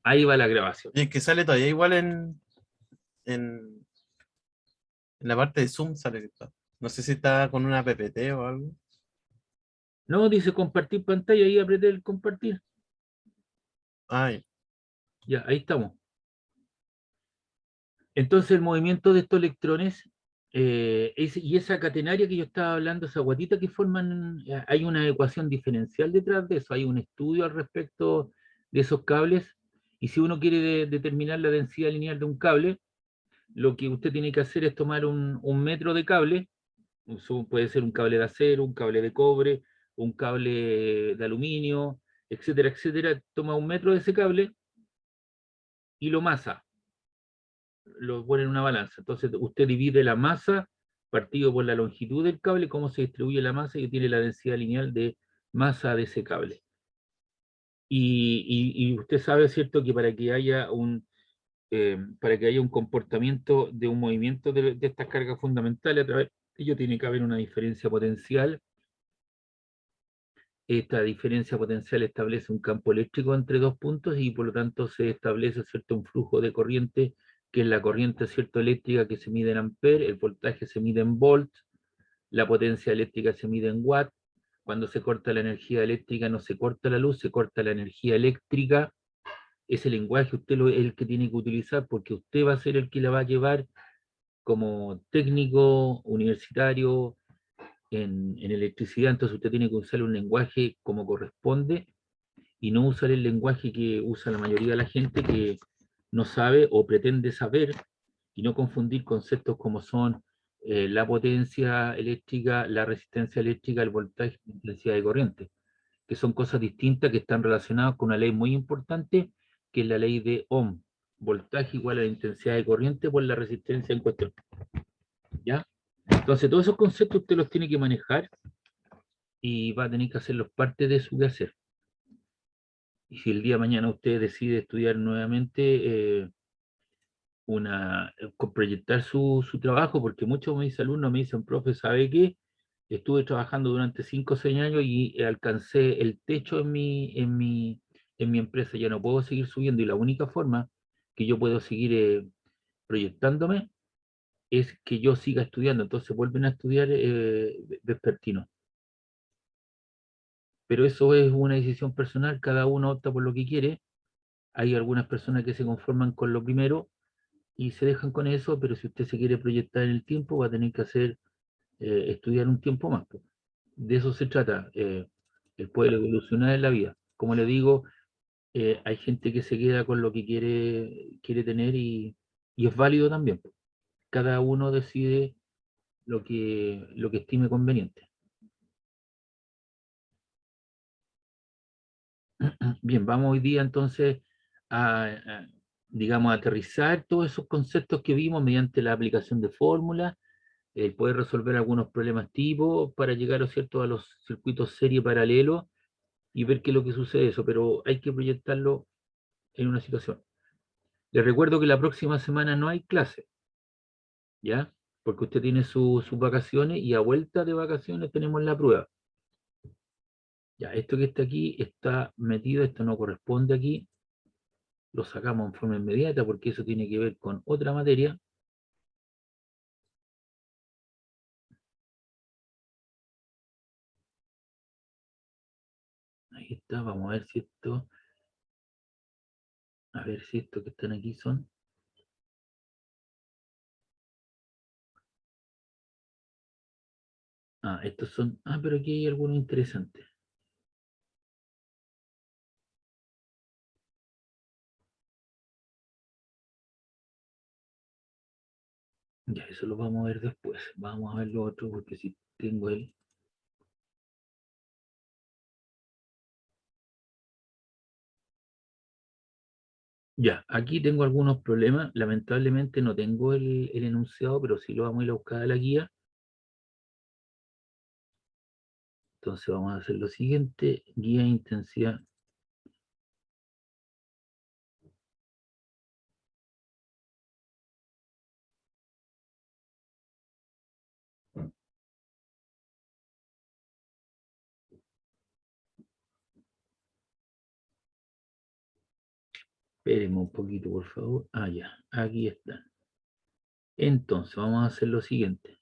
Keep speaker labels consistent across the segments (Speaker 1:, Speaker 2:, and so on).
Speaker 1: Ahí va la grabación.
Speaker 2: Y es que sale todavía igual en, en la parte de Zoom sale que está. No sé si está con una PPT o algo.
Speaker 1: No, dice compartir pantalla, ahí apreté el compartir.
Speaker 2: Ay,
Speaker 1: Ya, ahí estamos. Entonces el movimiento de estos electrones y esa catenaria que yo estaba hablando, esa guatita que forman, hay una ecuación diferencial detrás de eso, hay un estudio al respecto de esos cables, y si uno quiere determinar la densidad lineal de un cable, lo que usted tiene que hacer es tomar un metro de cable, puede ser un cable de acero, un cable de cobre, un cable de aluminio, etcétera, etcétera, toma un metro de ese cable y lo masa, lo pone en una balanza. Entonces usted divide la masa partido por la longitud del cable, cómo se distribuye la masa y tiene la densidad lineal de masa de ese cable. Y usted sabe, ¿cierto?, que para que haya un comportamiento de un movimiento de estas cargas fundamentales, a través de ello tiene que haber una diferencia potencial. Esta diferencia potencial establece un campo eléctrico entre dos puntos y por lo tanto se establece, ¿cierto?, un flujo de corriente, que es la corriente, ¿cierto?, eléctrica, que se mide en amperes, el voltaje se mide en volts, la potencia eléctrica se mide en watts. Cuando se corta la energía eléctrica no se corta la luz, se corta la energía eléctrica. Ese lenguaje usted es el que tiene que utilizar, porque usted va a ser el que la va a llevar como técnico universitario en electricidad. Entonces usted tiene que usar un lenguaje como corresponde y no usar el lenguaje que usa la mayoría de la gente, que no sabe o pretende saber, y no confundir conceptos como son la potencia eléctrica, la resistencia eléctrica, el voltaje y la intensidad de corriente, que son cosas distintas que están relacionadas con una ley muy importante, que es la ley de Ohm. Voltaje igual a la intensidad de corriente por la resistencia en cuestión. ¿Ya? Entonces, todos esos conceptos usted los tiene que manejar y va a tener que hacerlos parte de su quehacer. Y si el día de mañana usted decide estudiar nuevamente, proyectar su trabajo, porque muchos de mis alumnos me dicen, profe, ¿sabe qué? Estuve trabajando durante 5 o 6 años y alcancé el techo en mi empresa, ya no puedo seguir subiendo, y la única forma que yo puedo seguir proyectándome es que yo siga estudiando. Entonces vuelven a estudiar vespertino. Pero eso es una decisión personal, cada uno opta por lo que quiere. Hay algunas personas que se conforman con lo primero y se dejan con eso, pero si usted se quiere proyectar en el tiempo, va a tener que estudiar un tiempo más, pues. De eso se trata, el poder evolucionar en la vida. Como le digo, hay gente que se queda con lo que quiere tener, y es válido también, pues. Cada uno decide lo que estime conveniente. Bien, vamos hoy día entonces a, digamos, a aterrizar todos esos conceptos que vimos mediante la aplicación de fórmulas, el poder resolver algunos problemas tipo para llegar, ¿cierto?, a los circuitos serie paralelos y ver qué es lo que sucede eso, pero hay que proyectarlo en una situación. Les recuerdo que la próxima semana no hay clase, ¿ya? Porque usted tiene sus vacaciones y a vuelta de vacaciones tenemos la prueba. Ya, esto que está aquí está metido, esto no corresponde aquí, lo sacamos en forma inmediata porque eso tiene que ver con otra materia. Ahí está, vamos a ver si esto que están aquí son. Estos son, pero aquí hay algunos interesantes. Ya, eso lo vamos a ver después. Vamos a ver lo otro porque si tengo el... Ya, aquí tengo algunos problemas. Lamentablemente no tengo el enunciado, pero sí lo vamos a ir a buscar a la guía. Entonces vamos a hacer lo siguiente. Guía de intensidad. Espérenme un poquito, por favor. Ah, ya, aquí están. Entonces, vamos a hacer lo siguiente.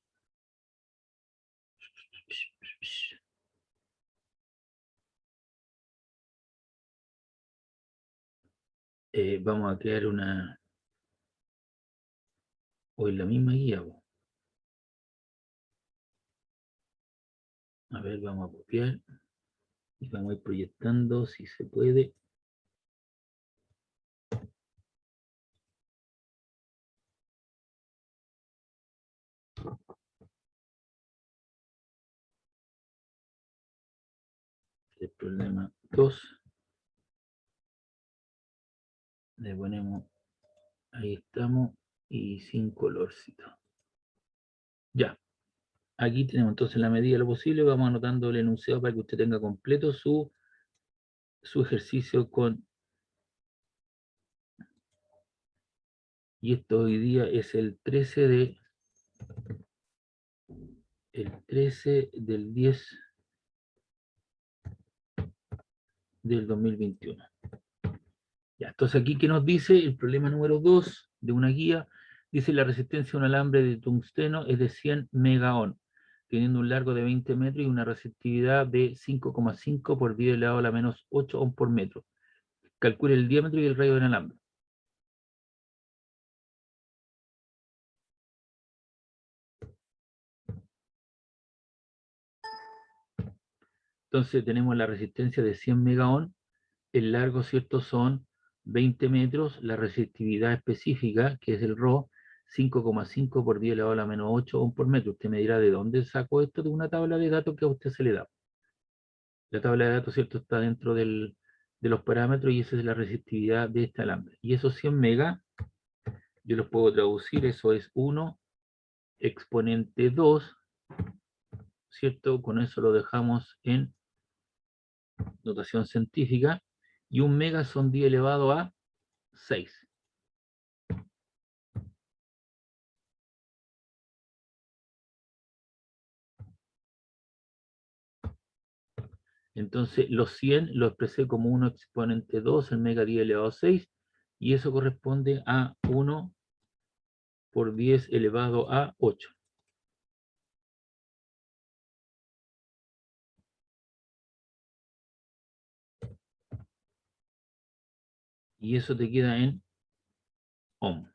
Speaker 1: Vamos a crear una... o en la misma guía. A ver, vamos a copiar. Y vamos a ir proyectando si se puede. El problema 2. Le ponemos, ahí estamos, y sin colorcito. Ya, aquí tenemos entonces la medida de lo posible, vamos anotando el enunciado para que usted tenga completo su ejercicio con... Y esto hoy día es el 13 del 10 del 2021. Ya, entonces aquí, ¿qué nos dice? El problema número 2 de una guía, dice la resistencia de un alambre de tungsteno es de 100 megaohm, teniendo un largo de 20 metros y una resistividad de 5,5 por 10 elevado a la menos 8 ohm por metro. Calcule el diámetro y el radio del alambre. Entonces tenemos la resistencia de 100 megaohm, el largo, ¿cierto? Son 20 metros, la resistividad específica, que es el Rho, 5,5 por 10 elevado a la menos 8 ohm por metro. Usted me dirá de dónde sacó esto, de una tabla de datos que a usted se le da. La tabla de datos, ¿cierto? Está dentro de los parámetros y esa es la resistividad de este alambre. Y esos 100 megas, yo los puedo traducir, eso es 1 exponente 2, ¿cierto? Con eso lo dejamos en notación científica. Y un mega son 10 elevado a 6. Entonces, los 100 lo expresé como 1 exponente 2, el mega 10 elevado a 6, y eso corresponde a 1 por 10 elevado a 8. Y eso te queda en ohm.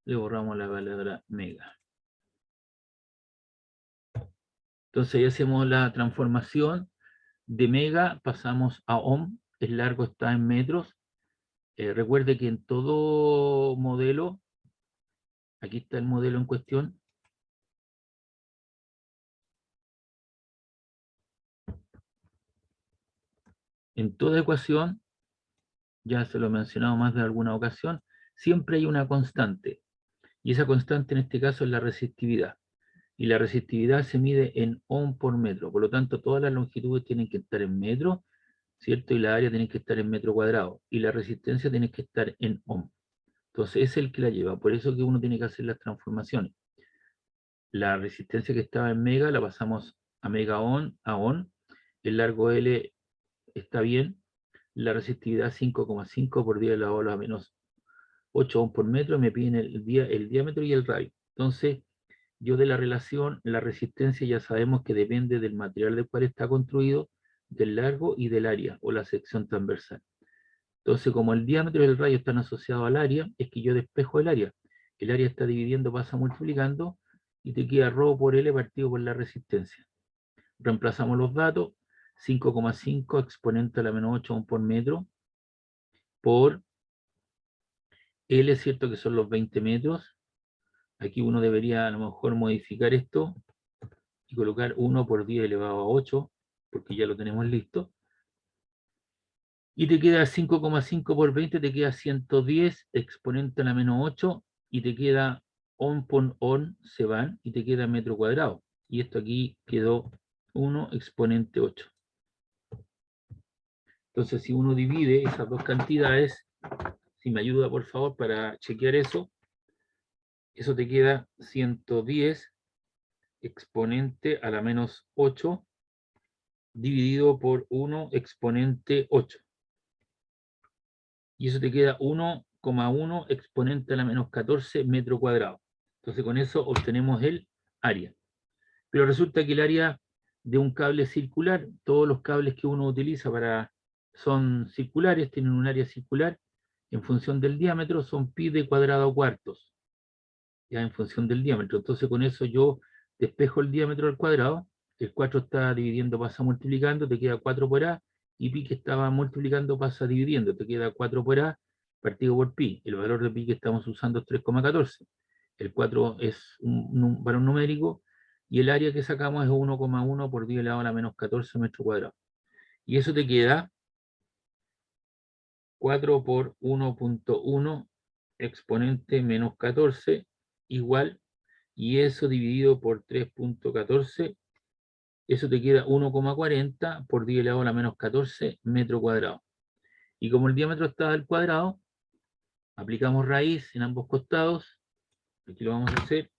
Speaker 1: Le borramos la palabra mega. Entonces, ya hacemos la transformación de mega, pasamos a ohm, el largo está en metros. Recuerde que en todo modelo, aquí está el modelo en cuestión, en toda ecuación, ya se lo he mencionado más de alguna ocasión, siempre hay una constante, y esa constante en este caso es la resistividad, y la resistividad se mide en ohm por metro, por lo tanto todas las longitudes tienen que estar en metro, ¿cierto? Y la área tiene que estar en metro cuadrado, y la resistencia tiene que estar en ohm. Entonces es el que la lleva, por eso que uno tiene que hacer las transformaciones. La resistencia que estaba en mega la pasamos a mega ohm, a ohm, el largo L está bien, la resistividad 5,5 por 10 a la ola menos 8 ohm por metro, me piden el diámetro y el radio. Entonces, yo de la relación, la resistencia ya sabemos que depende del material del cual está construido, del largo y del área, o la sección transversal. Entonces, como el diámetro y el radio están asociados al área, es que yo despejo el área. El área está dividiendo, pasa multiplicando, y te queda ρ por L partido por la resistencia. Reemplazamos los datos, 5,5 exponente a la menos 8 ohm por metro, por L, ¿cierto? Que son los 20 metros. Aquí uno debería a lo mejor modificar esto y colocar 1 por 10 elevado a 8, porque ya lo tenemos listo. Y te queda 5,5 por 20, te queda 110 exponente a la menos 8, y te queda ohm por ohm, se van, y te queda metro cuadrado. Y esto aquí quedó 1 exponente 8. Entonces, si uno divide esas dos cantidades, si me ayuda por favor para chequear eso, eso te queda 110 exponente a la menos 8 dividido por 1 exponente 8. y eso te queda 1,1 exponente a la menos 14 metro cuadrado. Entonces con eso obtenemos el área. Pero resulta que el área de un cable circular, todos los cables que uno utiliza son circulares, tienen un área circular, en función del diámetro son pi de cuadrado cuartos, ya en función del diámetro. Entonces con eso yo despejo el diámetro al cuadrado, el 4 está dividiendo, pasa multiplicando, te queda 4 por A, y pi que estaba multiplicando pasa dividiendo, te queda 4 por A partido por pi. El valor de pi que estamos usando es 3,14. El 4 es un valor numérico, y el área que sacamos es 1,1 por 10 elevado a la menos 14 metros cuadrados. Y eso te queda 4 por 1,1 exponente menos 14 igual, y eso dividido por 3,14, eso te queda 1,40 por 10 elevado a la menos 14 metro cuadrado. Y como el diámetro está al cuadrado, aplicamos raíz en ambos costados. Aquí lo vamos a hacer.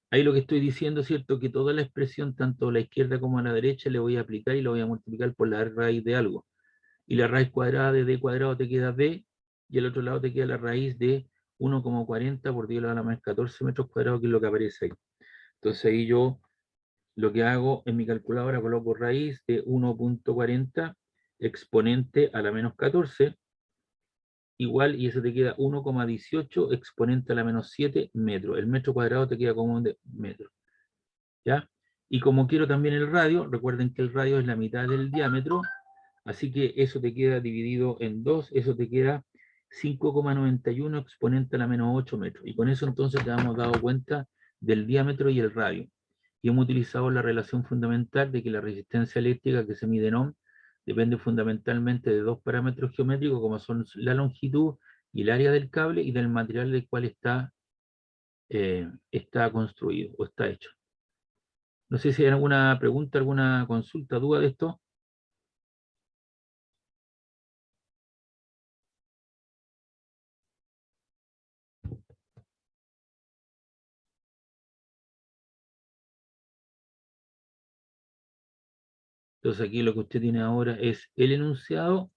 Speaker 1: Ahí lo que estoy diciendo, ¿cierto? Que toda la expresión, tanto a la izquierda como a la derecha, le voy a aplicar y lo voy a multiplicar por la raíz de algo. Y la raíz cuadrada de d cuadrado te queda d, y al otro lado te queda la raíz de 1,40 por 10 a la más 14 metros cuadrados, que es lo que aparece ahí. Entonces ahí yo lo que hago en mi calculadora, coloco raíz de 1,40 exponente a la menos 14, igual, y eso te queda 1,18 exponente a la menos 7 metros. El metro cuadrado te queda como un metro. ¿Ya? Y como quiero también el radio, recuerden que el radio es la mitad del diámetro, así que eso te queda dividido en 2, eso te queda 5,91 exponente a la menos 8 metros. Y con eso entonces te hemos dado cuenta del diámetro y el radio. Y hemos utilizado la relación fundamental de que la resistencia eléctrica que se mide en ohm depende fundamentalmente de dos parámetros geométricos, como son la longitud y el área del cable, y del material del cual está construido o está hecho. No sé si hay alguna pregunta, alguna consulta, duda de esto. Entonces aquí lo que usted tiene ahora es el enunciado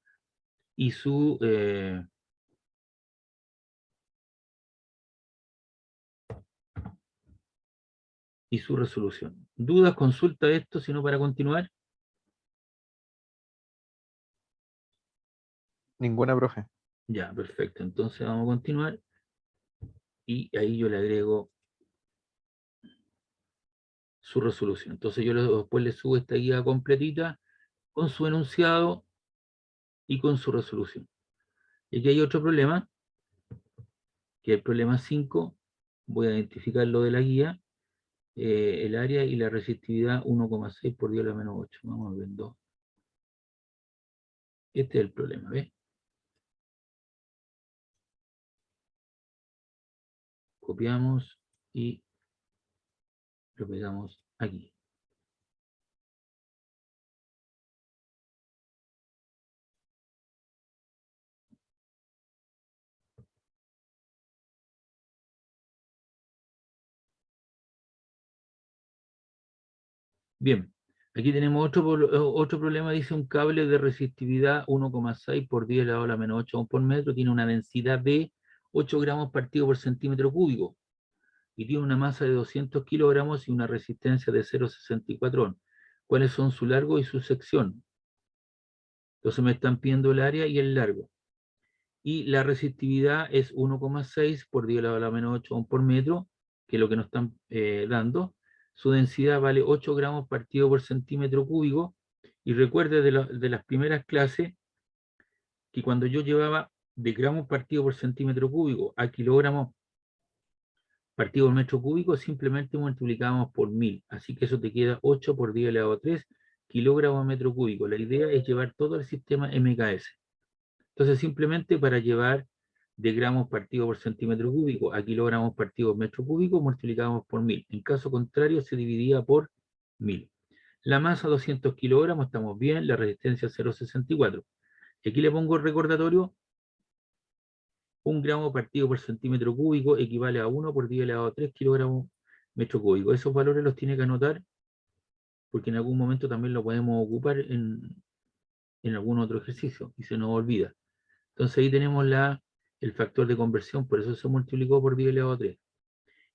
Speaker 1: y su resolución. ¿Dudas, consulta de esto, sino para continuar?
Speaker 3: Ninguna, profe.
Speaker 1: Ya, perfecto. Entonces vamos a continuar, y ahí yo le agrego su resolución. Entonces yo después le subo esta guía completita con su enunciado y con su resolución. Y aquí hay otro problema, que es el problema 5. Voy a identificar lo de la guía, el área y la resistividad 1,6 por 10 a la menos 8. Vamos a ver 2. Este es el problema, ¿ves? Copiamos y lo pegamos aquí. Bien, aquí tenemos otro problema. Dice: un cable de resistividad 1,6 por 10 elevado a la menos 8 por metro tiene una densidad de 8 gramos partido por centímetro cúbico, y tiene una masa de 200 kilogramos y una resistencia de 0,64 ohm. ¿Cuáles son su largo y su sección? Entonces me están pidiendo el área y el largo. Y la resistividad es 1,6 por 10 elevado a la menos 8 ohm por metro, que es lo que nos están dando. Su densidad vale 8 gramos partido por centímetro cúbico. Y recuerde de las primeras clases que cuando yo llevaba de gramos partido por centímetro cúbico a kilogramos partido por metro cúbico, simplemente multiplicábamos por 1000. Así que eso te queda 8 por 10 elevado a 3 kilogramos a metro cúbico. La idea es llevar todo el sistema MKS. Entonces, simplemente para llevar de gramos partido por centímetro cúbico a kilogramos partido por metro cúbico, multiplicamos por 1000. En caso contrario, se dividía por 1000. La masa 200 kilogramos, estamos bien. La resistencia 0,64. Y aquí le pongo el recordatorio 1 gramo partido por centímetro cúbico equivale a 1 por 10 elevado a 3 kilogramos metro cúbico. Esos valores los tiene que anotar porque en algún momento también lo podemos ocupar en algún otro ejercicio y se nos olvida. Entonces ahí tenemos el factor de conversión, por eso se multiplicó por 10 elevado a 3.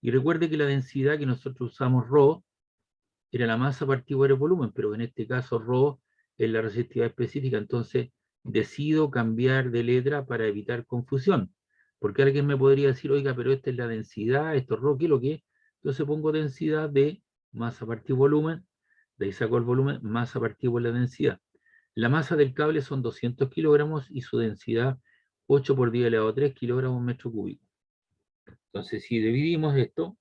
Speaker 1: Y recuerde que la densidad que nosotros usamos ρ era la masa partido por el volumen, pero en este caso ρ es la resistividad específica, entonces decido cambiar de letra para evitar confusión. Porque alguien me podría decir, oiga, pero esta es la densidad, esto es ρ, ¿qué es lo que es? Entonces pongo densidad de masa partido volumen, de ahí saco el volumen, masa partido por la densidad. La masa del cable son 200 kilogramos y su densidad 8 por 10 elevado a 3 kilogramos metro cúbico. Entonces, si dividimos esto,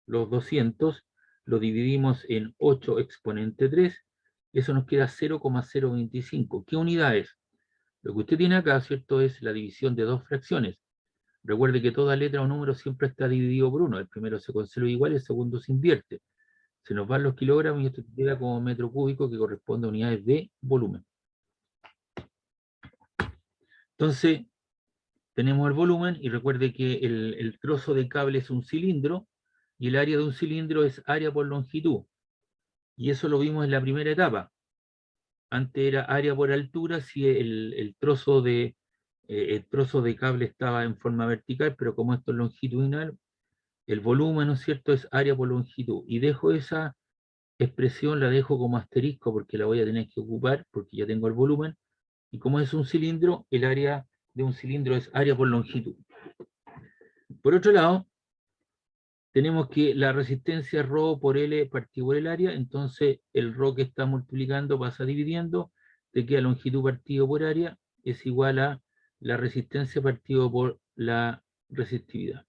Speaker 1: los 200, lo dividimos en 8 exponente 3, eso nos queda 0,025. ¿Qué unidad es? Lo que usted tiene acá, ¿cierto? Es la división de dos fracciones. Recuerde que toda letra o número siempre está dividido por 1. El primero se conserva igual, el segundo se invierte. Se nos van los kilogramos y esto queda como metro cúbico que corresponde a unidades de volumen. Entonces, tenemos el volumen y recuerde que el trozo de cable es un cilindro y el área de un cilindro es área por longitud. Y eso lo vimos en la primera etapa. Antes era área por altura si el trozo de cable estaba en forma vertical, pero como esto es longitudinal, el volumen, ¿no es cierto?, es área por longitud. Y dejo esa expresión, la dejo como asterisco porque la voy a tener que ocupar porque ya tengo el volumen. Y como es un cilindro, el área de un cilindro es área por longitud. Por otro lado, tenemos que la resistencia ρ por L partido por el área, entonces el ρ que está multiplicando pasa dividiendo, te queda longitud partido por área, es igual a la resistencia partido por la resistividad.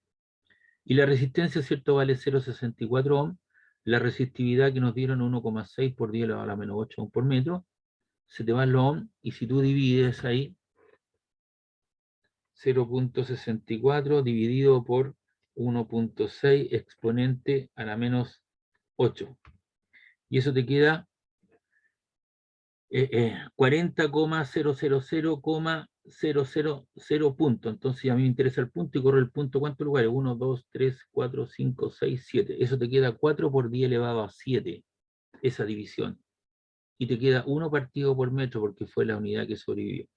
Speaker 1: Y la resistencia, ¿cierto?, vale 0,64 ohm, la resistividad que nos dieron 1,6 por 10 a la menos 8 ohm por metro, se te van los ohm, y si tú divides ahí 0,64 dividido por 1,6 exponente a la menos 8. Y eso te queda 40,000,000 puntos. Entonces a mí me interesa el punto y corro el punto. ¿Cuántos lugares? 1, 2, 3, 4, 5, 6, 7. Eso te queda 4 por 10 elevado a 7, esa división. Y te queda 1 partido por metro porque fue la unidad que sobrevivió.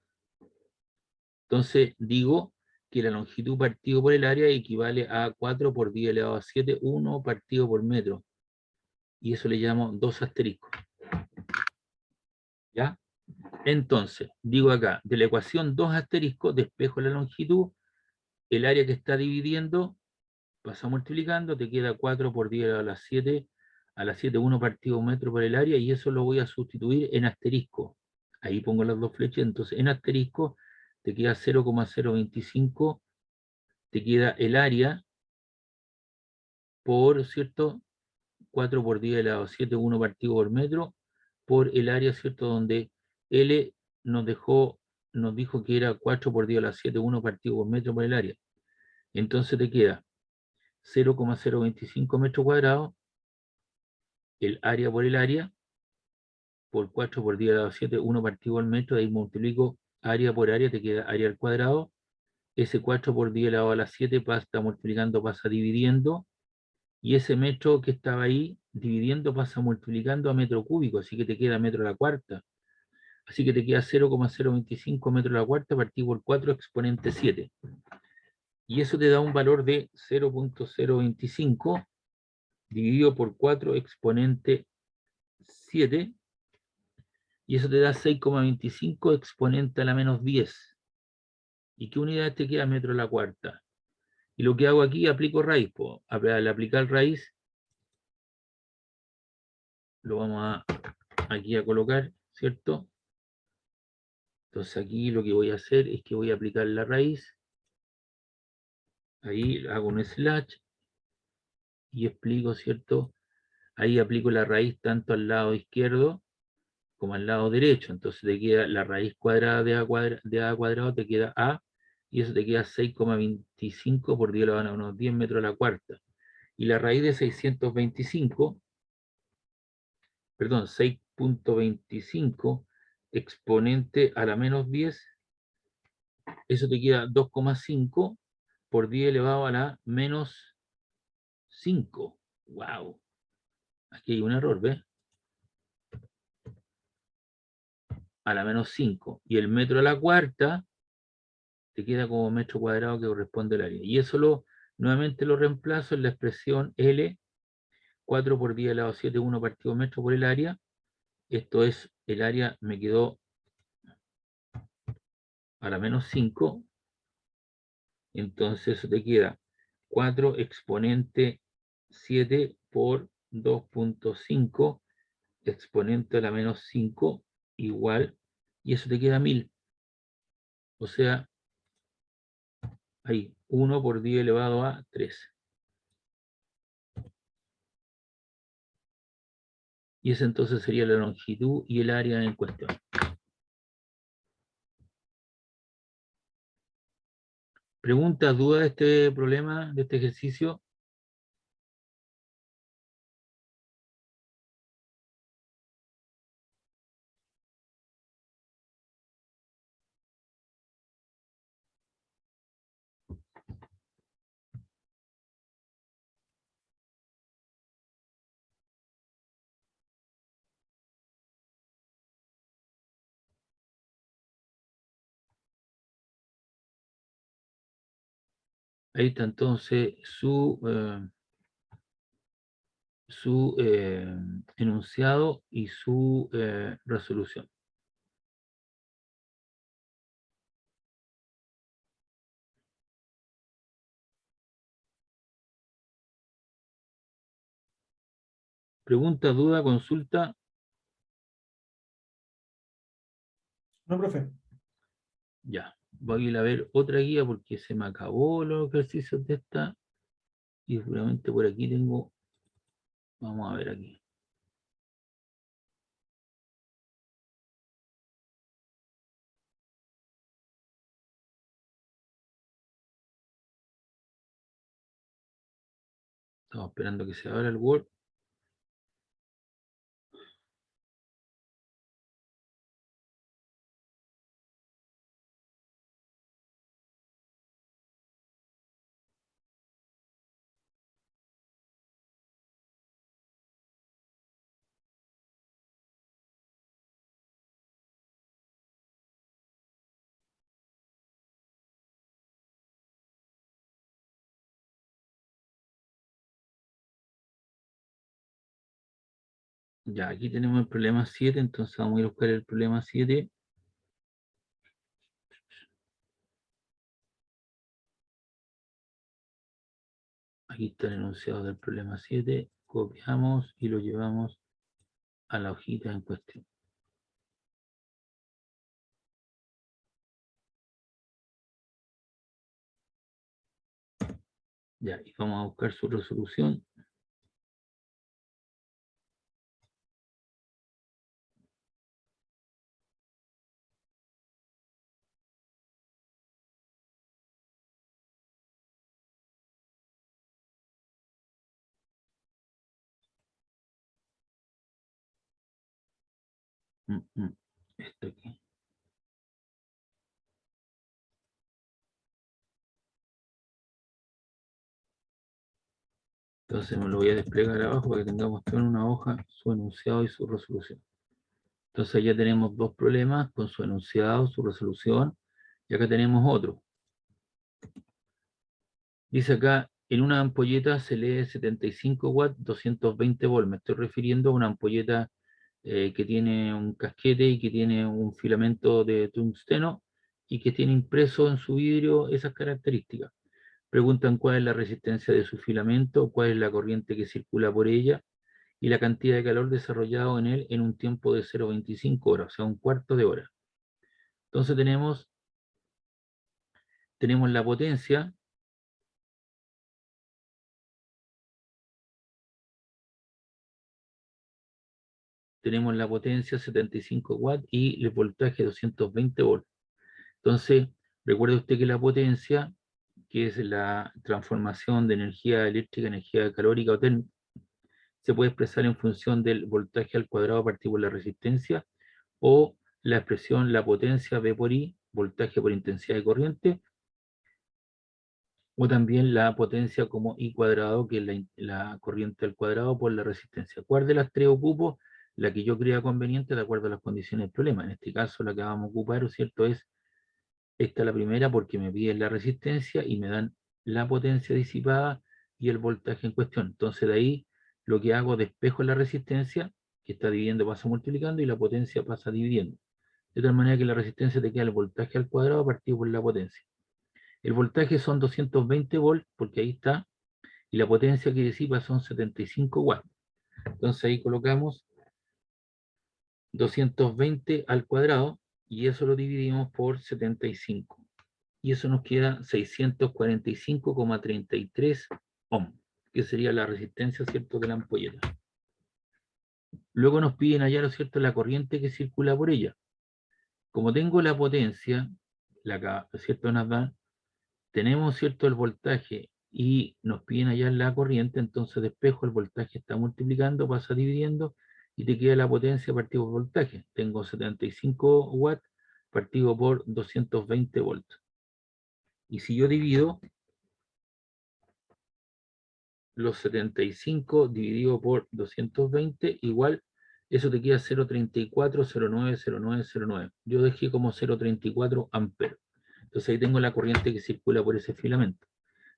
Speaker 1: Entonces digo que la longitud partido por el área equivale a 4 por 10 elevado a 7, 1 partido por metro. Y eso le llamo 2 asteriscos. ¿Ya? Entonces, digo acá, de la ecuación 2 asteriscos, despejo la longitud, el área que está dividiendo, pasa multiplicando, te queda 4 por 10 a las 7, 1 partido metro por el área, y eso lo voy a sustituir en asterisco. Ahí pongo las dos flechas, entonces en asterisco te queda 0,025, te queda el área por, ¿cierto?, 4 por 10 elevado a 7, 1 partido por metro, por el área, ¿cierto?, donde L nos dijo que era 4 por 10 a la 7, 1 partido por metro por el área. Entonces te queda 0,025 metros cuadrados, el área por el área, por 4 por 10 a la 7, 1 partido por metro, de ahí multiplico área por área, te queda área al cuadrado, ese 4 por 10 elevado a la 7 pasa multiplicando, pasa dividiendo, y ese metro que estaba ahí dividiendo pasa multiplicando a metro cúbico, así que te queda metro a la cuarta. Así que te queda 0,025 metros a la cuarta partido por 4 exponente 7. Y eso te da un valor de 0,025 dividido por 4 exponente 7. Y eso te da 6,25 exponente a la menos 10. ¿Y qué unidad te queda? Metro a la cuarta. Y lo que hago aquí, aplico raíz. Al aplicar raíz, lo vamos aquí a colocar, ¿cierto? Entonces aquí lo que voy a hacer es que voy a aplicar la raíz. Ahí hago un slash y explico, ¿cierto? Ahí aplico la raíz tanto al lado izquierdo como al lado derecho. Entonces te queda la raíz cuadrada de a cuadrado, te queda a, y eso te queda 6,25 por 10 a la menos 10 metros a la cuarta. Y la raíz de 625, perdón, 6,25 exponente a la menos 10 Eso te queda 2,5 por 10 elevado a la menos 5. ¡Wow! Aquí hay un error, ¿ves? A la menos 5. Y el metro a la cuarta te queda como metro cuadrado que corresponde al área. Y eso nuevamente lo reemplazo en la expresión L, 4 por 10 elevado a 7, 1 partido metro por el área. Esto es, el área me quedó a la menos 5. Entonces eso te queda 4 exponente 7 por 2,5 exponente a la menos 5 igual, y eso te queda 1000. O sea, ahí, 1 por 10 elevado a 3. Y esa entonces sería la longitud y el área en cuestión. ¿Preguntas, dudas de este problema, de este ejercicio? Ahí está entonces su enunciado y su resolución. Pregunta, duda, consulta.
Speaker 3: No, profe.
Speaker 1: Ya, voy a ir a ver otra guía porque se me acabó los ejercicios de esta. Y seguramente por aquí tengo, vamos a ver aquí. Estamos esperando que se abra el Word. Ya, aquí tenemos el problema 7, entonces vamos a ir a buscar el problema 7. Aquí está el enunciado del problema 7. Copiamos y lo llevamos a la hojita en cuestión. Ya, y vamos a buscar su resolución. Esto aquí. Entonces me lo voy a desplegar abajo para que tengamos todo en una hoja, su enunciado y su resolución. Entonces ya tenemos dos problemas con su enunciado, su resolución, y acá tenemos otro. Dice acá, en una ampolleta se lee 75 watts, 220 volts. Me estoy refiriendo a una ampolleta que tiene un casquete y que tiene un filamento de tungsteno y que tiene impreso en su vidrio esas características. Preguntan cuál es la resistencia de su filamento, cuál es la corriente que circula por ella y la cantidad de calor desarrollado en él en un tiempo de 0,25 horas, o sea, un cuarto de hora. Entonces tenemos la potencia, tenemos la potencia 75 watts y el voltaje 220 volts. Entonces, recuerde usted que la potencia, que es la transformación de energía eléctrica en energía calórica o térmica, se puede expresar en función del voltaje al cuadrado partido por la resistencia, o la expresión la potencia V por I voltaje por intensidad de corriente, o también la potencia como I cuadrado, que es la corriente al cuadrado por la resistencia. ¿Cuál de las tres ocupo? La que yo crea conveniente de acuerdo a las condiciones del problema. En este caso, la que vamos a ocupar, ¿cierto? Es esta la primera, porque me piden la resistencia y me dan la potencia disipada y el voltaje en cuestión. Entonces, de ahí lo que hago, despejo la resistencia, que está dividiendo, pasa multiplicando, y la potencia pasa dividiendo. De tal manera que la resistencia te queda el voltaje al cuadrado partido por la potencia. El voltaje son 220 volts, porque ahí está, y la potencia que disipa son 75 watts. Entonces ahí colocamos 220 al cuadrado, y eso lo dividimos por 75. Y eso nos queda 645,33 ohm, que sería la resistencia, ¿cierto?, de la ampolleta. Luego nos piden hallar, ¿cierto?, la corriente que circula por ella. Como tengo la potencia, ¿cierto?, nos da, tenemos, ¿cierto?, el voltaje, y nos piden hallar la corriente, entonces despejo, el voltaje está multiplicando, pasa dividiendo, y te queda la potencia partido por voltaje. Tengo 75 watts partido por 220 volts. Y si yo divido los 75 dividido por 220, igual, eso te queda 0,34090909. Yo dejé como 0,34 amperes. Entonces ahí tengo la corriente que circula por ese filamento.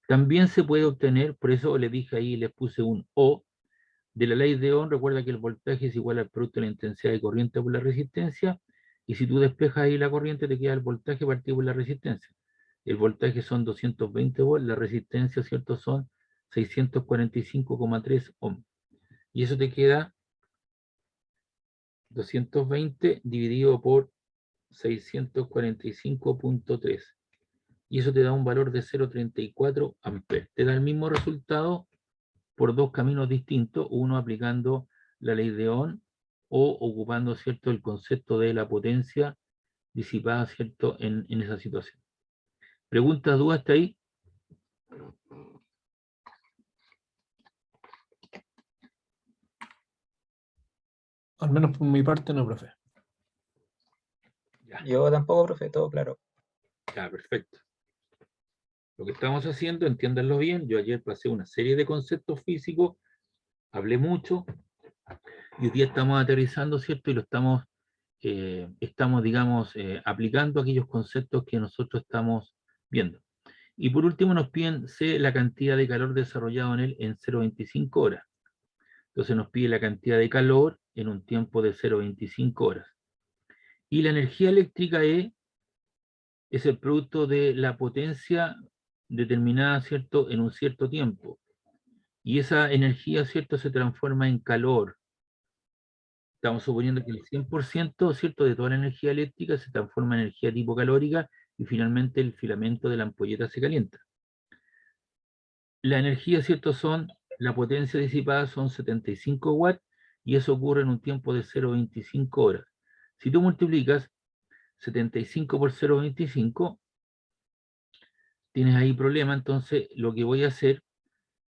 Speaker 1: También se puede obtener, por eso le dije ahí, les puse un O, de la ley de Ohm. Recuerda que el voltaje es igual al producto de la intensidad de corriente por la resistencia, y si tú despejas ahí la corriente, te queda el voltaje partido por la resistencia. El voltaje son 220 volts, la resistencia, ¿cierto?, son 645,3 ohm. Y eso te queda 220 dividido por 645,3. Y eso te da un valor de 0,34 amperes. Te da el mismo resultado por dos caminos distintos, uno aplicando la ley de Ohm o ocupando, ¿cierto?, el concepto de la potencia disipada, ¿cierto?, en esa situación. ¿Preguntas, dudas hasta ahí?
Speaker 3: Al menos por mi parte, no, profe.
Speaker 1: Ya,
Speaker 4: Yo tampoco, profe, todo claro.
Speaker 1: ya, perfecto. Lo que estamos haciendo, entiéndanlo bien, yo ayer pasé una serie de conceptos físicos, hablé mucho, y hoy día estamos aterrizando, ¿cierto? Y lo estamos, digamos, aplicando aquellos conceptos que nosotros estamos viendo. Y por último nos piden la cantidad de calor desarrollado en él en 0,25 horas. Entonces nos pide la cantidad de calor en un tiempo de 0,25 horas. Y la energía eléctrica es el producto de la potencia determinada, ¿cierto?, en un cierto tiempo. Y esa energía, ¿cierto?, se transforma en calor. Estamos suponiendo que el 100%, ¿cierto?, de toda la energía eléctrica se transforma en energía tipo calórica, y finalmente el filamento de la ampolleta se calienta. La energía, ¿cierto?, la potencia disipada son 75 watts, y eso ocurre en un tiempo de 0,25 horas. Si tú multiplicas 75 por 0,25, tienes ahí problema. Entonces lo que voy a hacer,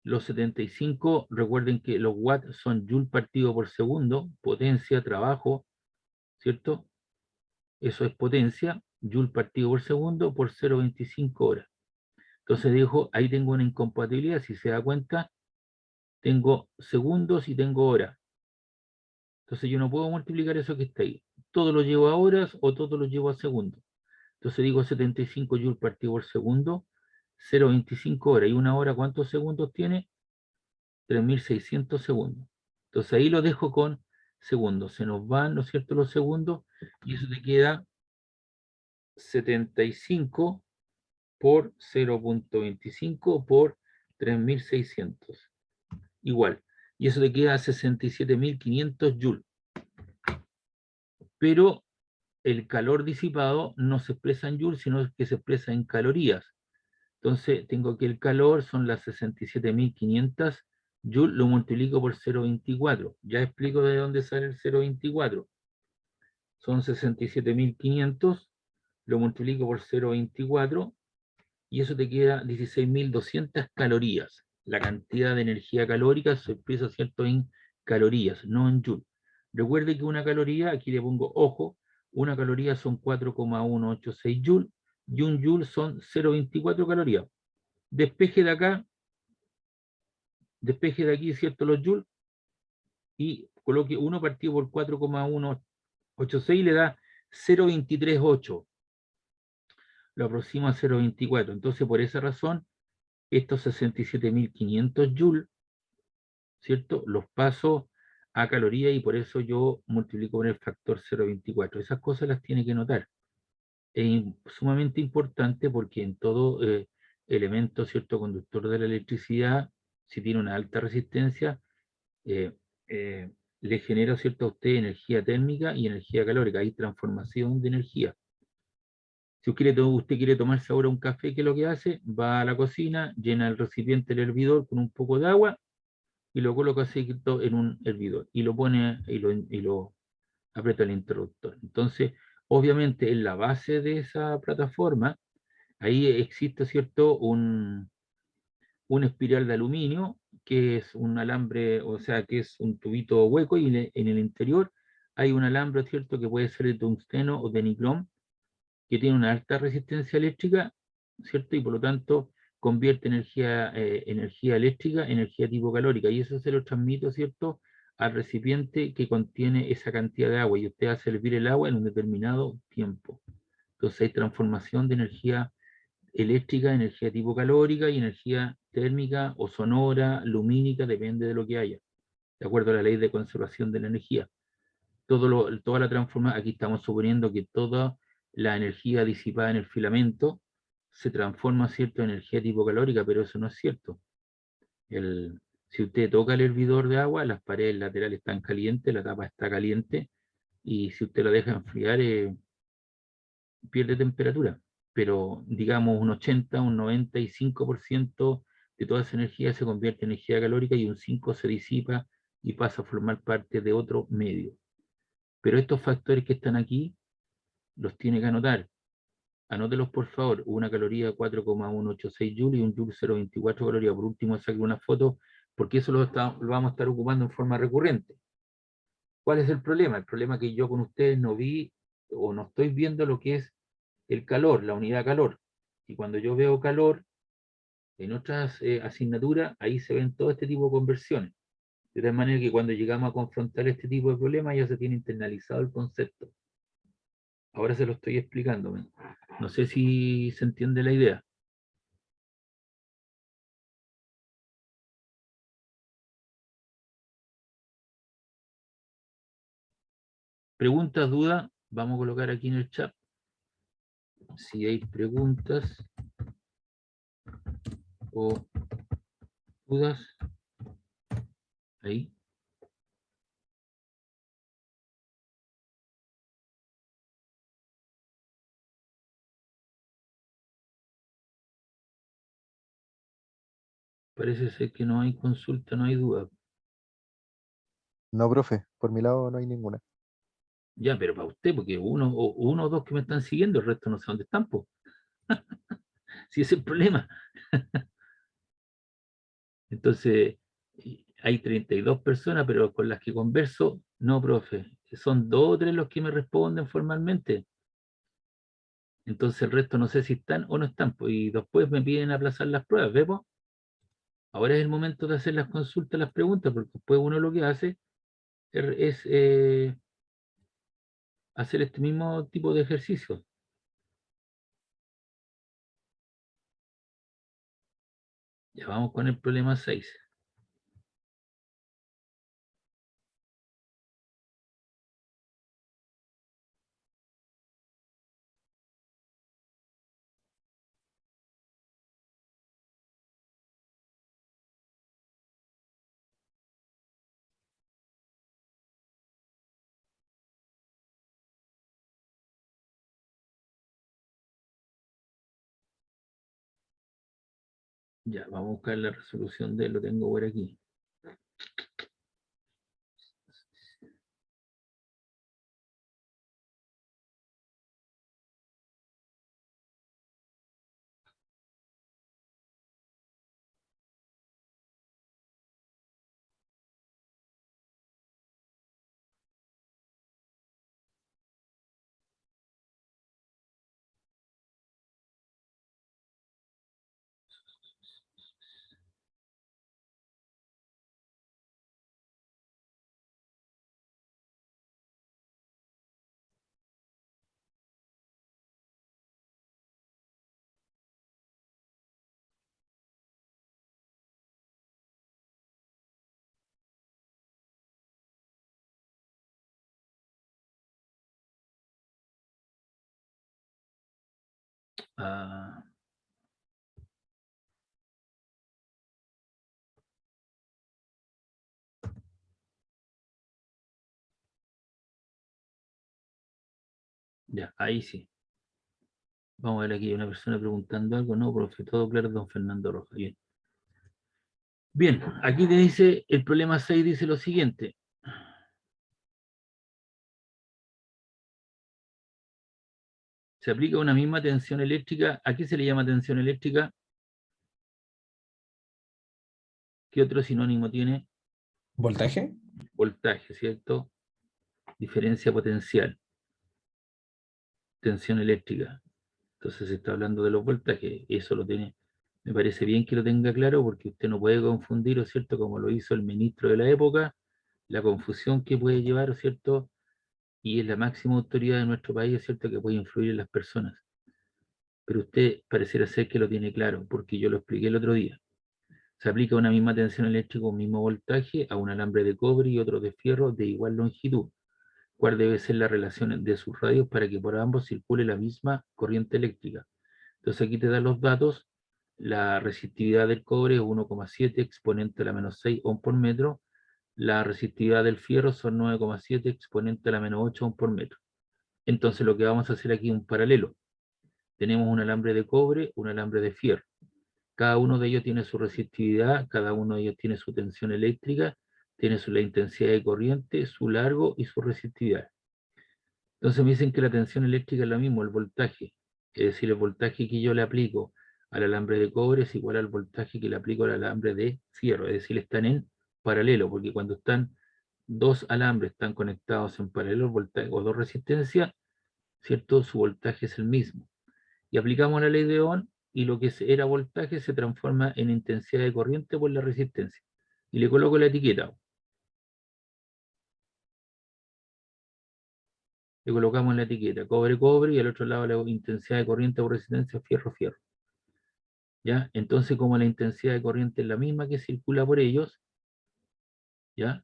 Speaker 1: los 75, recuerden que los watts son joule partido por segundo, potencia, trabajo, ¿cierto? Eso es potencia, joule partido por segundo por 0,25 horas. Entonces dijo, ahí tengo una incompatibilidad, si se da cuenta, tengo segundos y tengo horas. Entonces yo no puedo multiplicar eso que está ahí. Todo lo llevo a horas o todo lo llevo a segundos. Entonces digo 75 joules partido por segundo, 0,25 horas. ¿Y una hora cuántos segundos tiene? 3.600 segundos. Entonces ahí lo dejo con segundos. Se nos van, ¿no es cierto?, los segundos, y eso te queda 75 por 0,25 por 3.600. Igual. Y eso te queda 67.500 joules. Pero el calor disipado no se expresa en joules, sino que se expresa en calorías. Entonces tengo que el calor son las 67.500 joules, lo multiplico por 0,24. Ya explico de dónde sale el 0,24. Son 67.500, lo multiplico por 0,24, y eso te queda 16.200 calorías. La cantidad de energía calórica se expresa, ¿cierto?, en calorías, no en joules. Recuerde que una caloría, aquí le pongo ojo, Una caloría son 4,186 joules y un joule son 0,24 calorías. Despeje de acá, despeje de aquí, ¿cierto? Los joules y coloque 1 partido por 4,186 le da 0,238. Lo aproxima a 0,24. Entonces, por esa razón, estos 67.500 joules, ¿cierto? Los paso a calorías y por eso yo multiplico por el factor 0,24. Esas cosas las tiene que notar. Es sumamente importante porque en todo elemento, ¿cierto? Conductor de la electricidad, si tiene una alta resistencia, eh, le genera, ¿cierto? A usted energía térmica y energía calórica. Hay transformación de energía. Si usted quiere tomarse ahora un café, ¿qué es lo que hace? Va a la cocina, llena el recipiente del hervidor con un poco de agua y lo coloca así en un hervidor y lo pone y lo aprieta el interruptor. Entonces, obviamente, en la base de esa plataforma, ahí existe, ¿cierto? Un espiral de aluminio, que es un alambre, o sea, que es un tubito hueco y en el interior hay un alambre, ¿cierto? Que puede ser de tungsteno o de niclón, que tiene una alta resistencia eléctrica, ¿cierto? Y por lo tanto convierte energía eléctrica en energía tipo calórica, y eso se lo transmite, ¿cierto? Al recipiente que contiene esa cantidad de agua, y usted hace hervir el agua en un determinado tiempo. Entonces hay transformación de energía eléctrica, energía tipo calórica y energía térmica o sonora, lumínica, depende de lo que haya, de acuerdo a la ley de conservación de la energía. Toda la transformación, aquí estamos suponiendo que toda la energía disipada en el filamento se transforma, ¿cierto?, en energía tipo calórica, pero eso no es cierto. Si usted toca el hervidor de agua, las paredes laterales están calientes, la tapa está caliente, y si usted la deja enfriar, pierde temperatura. Pero digamos un 80, un 95% de toda esa energía se convierte en energía calórica y un 5 se disipa y pasa a formar parte de otro medio. Pero estos factores que están aquí los tiene que anotar. Anótelos por favor. Una caloría 4,186 joules y un joule 0,24 calorías. Por último, saque una foto porque eso lo vamos a estar ocupando en forma recurrente. ¿Cuál es el problema? El problema es que yo con ustedes no vi o no estoy viendo lo que es el calor, la unidad calor. Y cuando yo veo calor en otras asignaturas, ahí se ven todo este tipo de conversiones. De tal manera que cuando llegamos a confrontar este tipo de problemas ya se tiene internalizado el concepto. Ahora se lo estoy explicando. No sé si se entiende la idea. Preguntas, dudas, vamos a colocar aquí en el chat. Si hay preguntas o dudas, ahí. Parece ser que no hay consulta, no hay duda.
Speaker 4: No, profe, por mi lado no hay ninguna.
Speaker 1: Ya, pero para usted, porque uno o dos que me están siguiendo, el resto no sé dónde están, pues. Si ese es el problema. Entonces, hay 32 personas, pero con las que converso, no, profe. Son dos o tres los que me responden formalmente. Entonces el resto no sé si están o no están, pues, y después me piden aplazar las pruebas, ¿vemos? Ahora es el momento de hacer las consultas, las preguntas, porque después uno lo que hace es hacer este mismo tipo de ejercicio. Ya vamos con el problema 6. Ya, vamos a buscar la resolución de, lo tengo por aquí. Ah, ya, ahí sí. Vamos a ver aquí, una persona preguntando algo. No, profe, todo claro, don Fernando Rojas. Bien. Bien, aquí te dice, el problema 6 dice lo siguiente. Se aplica una misma tensión eléctrica. ¿A qué se le llama tensión eléctrica? ¿Qué otro sinónimo tiene?
Speaker 3: ¿Voltaje?
Speaker 1: Voltaje, ¿cierto? Diferencia potencial. Tensión eléctrica. Entonces se está hablando de los voltajes. Eso lo tiene. Me parece bien que lo tenga claro porque usted no puede confundir, ¿o es cierto? Como lo hizo el ministro de la época, la confusión que puede llevar, ¿o es cierto? Y es la máxima autoridad de nuestro país, ¿es cierto? Que puede influir en las personas. Pero usted pareciera ser que lo tiene claro, porque yo lo expliqué el otro día. Se aplica una misma tensión eléctrica, un mismo voltaje a un alambre de cobre y otro de fierro de igual longitud. ¿Cuál debe ser la relación de sus radios para que por ambos circule la misma corriente eléctrica? Entonces aquí te dan los datos. La resistividad del cobre es 1,7 exponente a la menos 6 ohm por metro. La resistividad del fierro son 9,7 exponente a la menos 8 ohm por metro. Entonces lo que vamos a hacer aquí es un paralelo. Tenemos un alambre de cobre, un alambre de fierro. Cada uno de ellos tiene su resistividad, cada uno de ellos tiene su tensión eléctrica, tiene la intensidad de corriente, su largo y su resistividad. Entonces me dicen que la tensión eléctrica es lo mismo, el voltaje. Es decir, el voltaje que yo le aplico al alambre de cobre es igual al voltaje que le aplico al alambre de fierro. Es decir, están en paralelo, porque cuando están dos alambres están conectados en paralelo, voltaje, o dos resistencias, ¿cierto? Su voltaje es el mismo. Y aplicamos la ley de Ohm y lo que era voltaje se transforma en intensidad de corriente por la resistencia. Y le coloco la etiqueta. Le colocamos la etiqueta cobre, cobre y al otro lado la intensidad de corriente o resistencia fierro, fierro. ¿Ya? Entonces, como la intensidad de corriente es la misma que circula por ellos, ¿ya?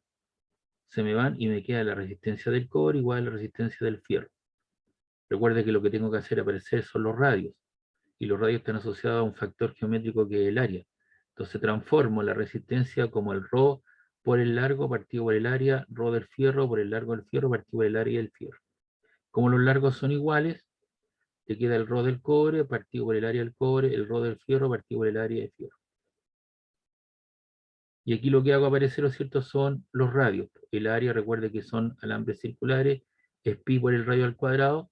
Speaker 1: Se me van y me queda la resistencia del cobre igual a la resistencia del fierro. Recuerda que lo que tengo que hacer aparecer son los radios. Y los radios están asociados a un factor geométrico que es el área. Entonces transformo la resistencia como el ρ por el largo partido por el área, ρ del fierro por el largo del fierro partido por el área del fierro. Como los largos son iguales, te queda el ρ del cobre partido por el área del cobre, el ρ del fierro partido por el área del fierro. Y aquí lo que hago aparecer, ¿no es cierto?, son los radios. El área, recuerde que son alambres circulares, es pi por el radio al cuadrado.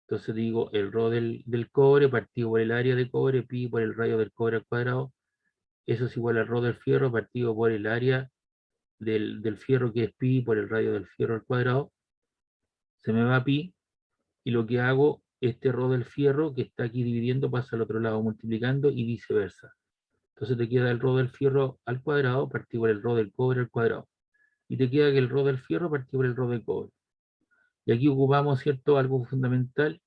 Speaker 1: Entonces digo el ρ del cobre partido por el área de cobre, pi por el radio del cobre al cuadrado. Eso es igual al ρ del fierro partido por el área del fierro, que es pi por el radio del fierro al cuadrado. Se me va pi, y lo que hago, este ρ del fierro que está aquí dividiendo pasa al otro lado multiplicando y viceversa. Entonces te queda el ρ del fierro al cuadrado partido por el ρ del cobre al cuadrado. Y te queda que el ρ del fierro partido por el ρ del cobre. Y aquí ocupamos, ¿cierto?, algo fundamental,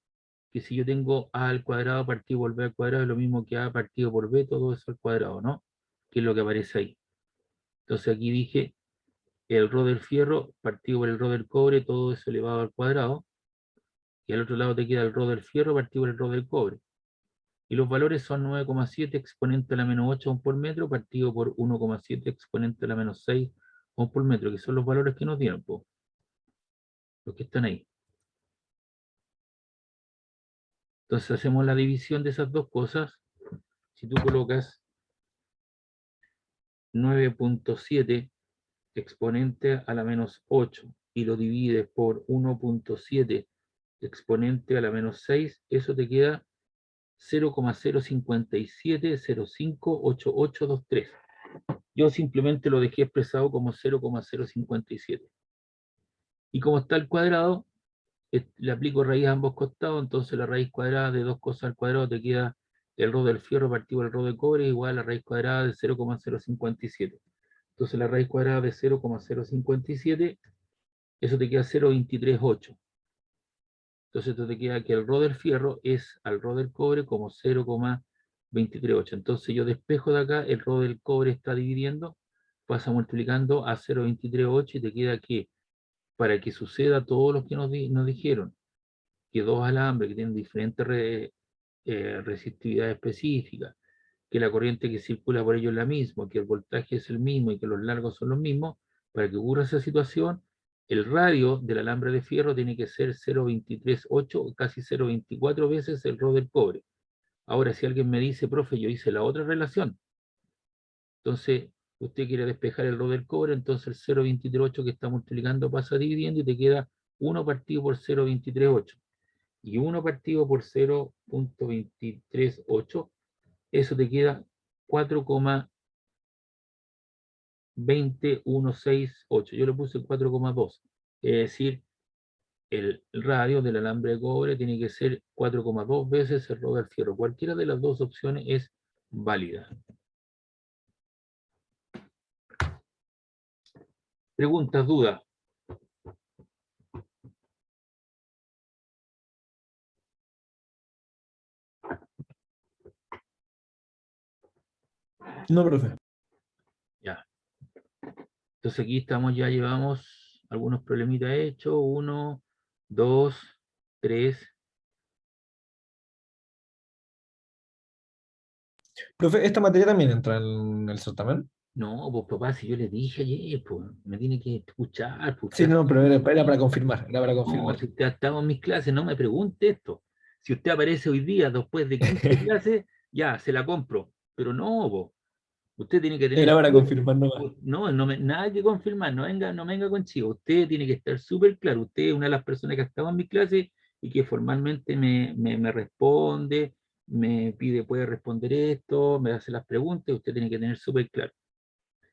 Speaker 1: que si yo tengo a al cuadrado partido por b al cuadrado es lo mismo que a partido por b, todo eso al cuadrado, ¿no? Que es lo que aparece ahí. Entonces aquí dije el ρ del fierro partido por el ρ del cobre, todo eso elevado al cuadrado, y al otro lado te queda el ρ del fierro partido por el ρ del cobre. Y los valores son 9,7 exponente a la menos 8 ohm por metro partido por 1,7 exponente a la menos 6 ohm por metro, que son los valores que nos dieron, los que están ahí. Entonces hacemos la división de esas dos cosas. Si tú colocas 9,7 exponente a la menos 8 y lo divides por 1,7 exponente a la menos 6, eso te queda 0,057058823. Yo simplemente lo dejé expresado como 0,057. Y como está al cuadrado, le aplico raíz a ambos costados, entonces la raíz cuadrada de dos cosas al cuadrado te queda el ρ del fierro partido por el ρ de cobre igual a la raíz cuadrada de 0,057. Entonces la raíz cuadrada de 0,057, eso te queda 0,238. Entonces esto te queda que el ρ del fierro es al ρ del cobre como 0,238. Entonces yo despejo de acá, el ρ del cobre está dividiendo, pasa multiplicando a 0,238 y te queda que para que suceda todo lo que nos dijeron, que dos alambres que tienen diferentes resistividad específica, que la corriente que circula por ellos es la misma, que el voltaje es el mismo y que los largos son los mismos, para que ocurra esa situación, el radio del alambre de fierro tiene que ser 0,238 o casi 0,24 veces el rho del cobre. Ahora, si alguien me dice, profe, yo hice la otra relación, entonces usted quiere despejar el rho del cobre, entonces el 0,238 que está multiplicando pasa dividiendo y te queda 1 partido por 0,238. Y 1 partido por 0,238, eso te queda 4,20168. Yo le puse 4,2. Es decir, el radio del alambre de cobre tiene que ser 4,2 veces el rho del fierro. Cualquiera de las dos opciones es válida. Preguntas, dudas.
Speaker 3: No, profe.
Speaker 1: Ya. Entonces aquí estamos, ya llevamos algunos problemitas hechos. 1, 2, 3.
Speaker 3: Profe, ¿esta materia también entra en el certamen?
Speaker 1: No, pues papá, si yo le dije ayer, pues me tiene que escuchar, pues
Speaker 3: Sí,
Speaker 1: usted.
Speaker 3: no, pero era para confirmar, era para
Speaker 1: No,
Speaker 3: confirmar.
Speaker 1: si usted ha estado en mis clases, no me pregunte esto. Si usted aparece hoy día después de 15 clases, ya, se la compro. Pero no, po. Usted tiene que tener
Speaker 3: Era para confirmar nomás.
Speaker 1: no, nada que confirmar, no venga con chivo. Usted tiene que estar súper claro. Usted es una de las personas que ha estado en mis clases y que formalmente me responde, me pide, puede responder esto, me hace las preguntas, usted tiene que tener súper claro.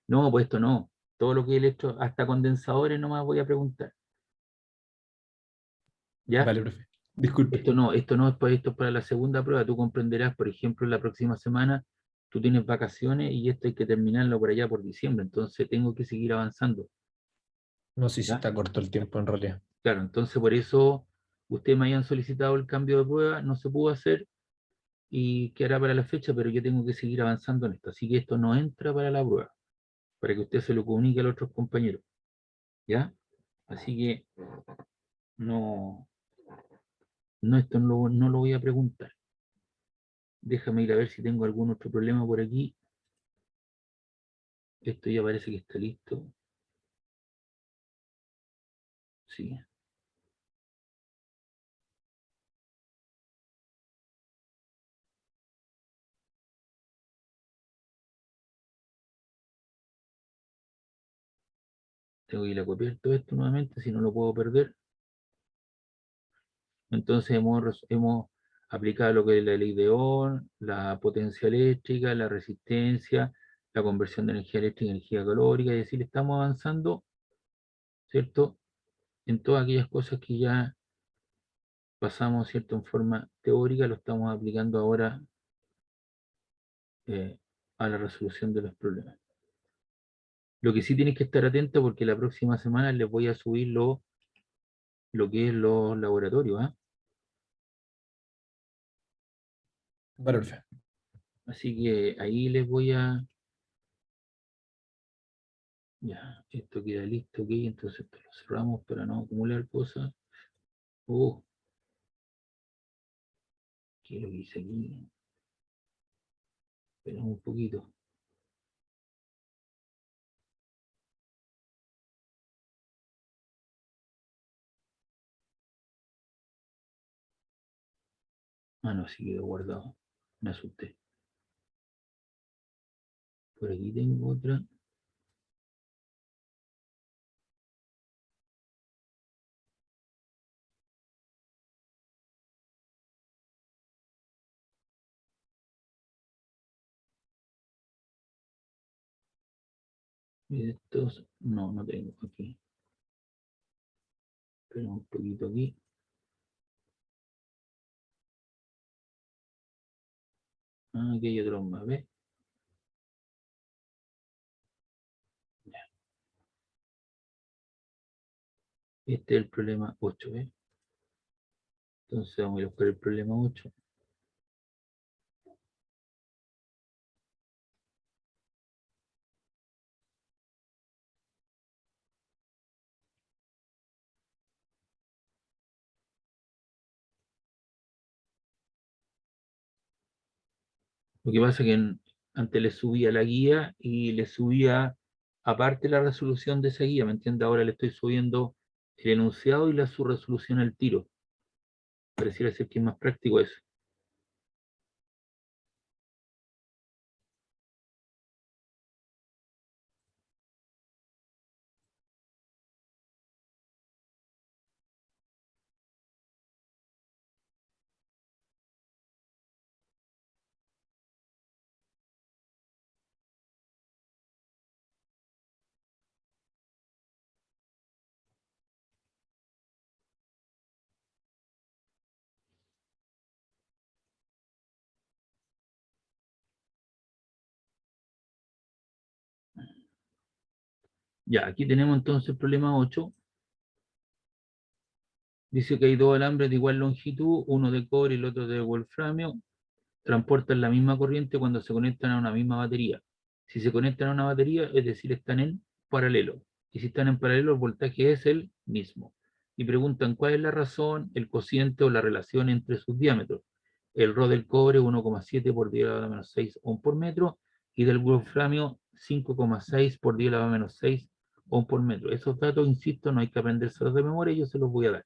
Speaker 1: No, pues esto no. Todo lo que he hecho, hasta condensadores, no más voy a preguntar. ¿Ya?
Speaker 3: Vale, profe. Disculpe.
Speaker 1: Esto no es para esto, es para la segunda prueba. Tú comprenderás, por ejemplo, la próxima semana tú tienes vacaciones y esto hay que terminarlo por allá por diciembre, entonces tengo que seguir avanzando.
Speaker 3: No sé si
Speaker 1: ¿Ya?
Speaker 3: está corto el tiempo en realidad.
Speaker 1: Claro, entonces por eso ustedes me hayan solicitado el cambio de prueba, no se pudo hacer y quedará para la fecha, pero yo tengo que seguir avanzando en esto. Así que esto no entra para la prueba, para que usted se lo comunique a los otros compañeros. ¿Ya? Así que no, esto no lo voy a preguntar. Déjame ir a ver si tengo algún otro problema por aquí. Esto ya parece que está listo. Sí. Tengo que ir a copiar todo esto nuevamente, si no lo puedo perder. Entonces hemos aplicado lo que es la ley de Ohm, la potencia eléctrica, la resistencia, la conversión de energía eléctrica en energía calórica, es decir, estamos avanzando, ¿cierto? En todas aquellas cosas que ya pasamos, ¿cierto? En forma teórica, lo estamos aplicando ahora eh, a la resolución de los problemas. Lo que sí tienes que estar atento porque la próxima semana les voy a subir lo que es los laboratorios, ¿ah?
Speaker 3: Vale, profe.
Speaker 1: Así que ahí les voy a... Ya, esto queda listo, ok, entonces esto lo cerramos para no acumular cosas. Oh, ¿qué es lo que hice aquí? Esperamos un poquito. Ah, no, sí quedó guardado. Me asusté. Por aquí tengo otra. Y estos, no tengo aquí. Espera un poquito aquí. Ah, aquí hay otro más, ¿ves? Ya. Este es el problema 8, ¿ves? Entonces vamos a ir a buscar el problema 8. Lo que pasa es que antes le subía la guía y le subía aparte la resolución de esa guía, ¿me entiende? Ahora le estoy subiendo el enunciado y su resolución al tiro. Pareciera ser que es más práctico eso. Ya, aquí tenemos entonces el problema 8. Dice que hay dos alambres de igual longitud, uno de cobre y el otro de wolframio, transportan la misma corriente cuando se conectan a una misma batería. Si se conectan a una batería, es decir, están en paralelo. Y si están en paralelo, el voltaje es el mismo. Y preguntan cuál es la razón, el cociente o la relación entre sus diámetros. El Rho del cobre 1,7 por 10 a la menos 6 ohm por metro y del wolframio 5,6 por 10 a la menos 6 ohm por metro. Esos datos, insisto, no hay que aprendérselos de memoria, yo se los voy a dar.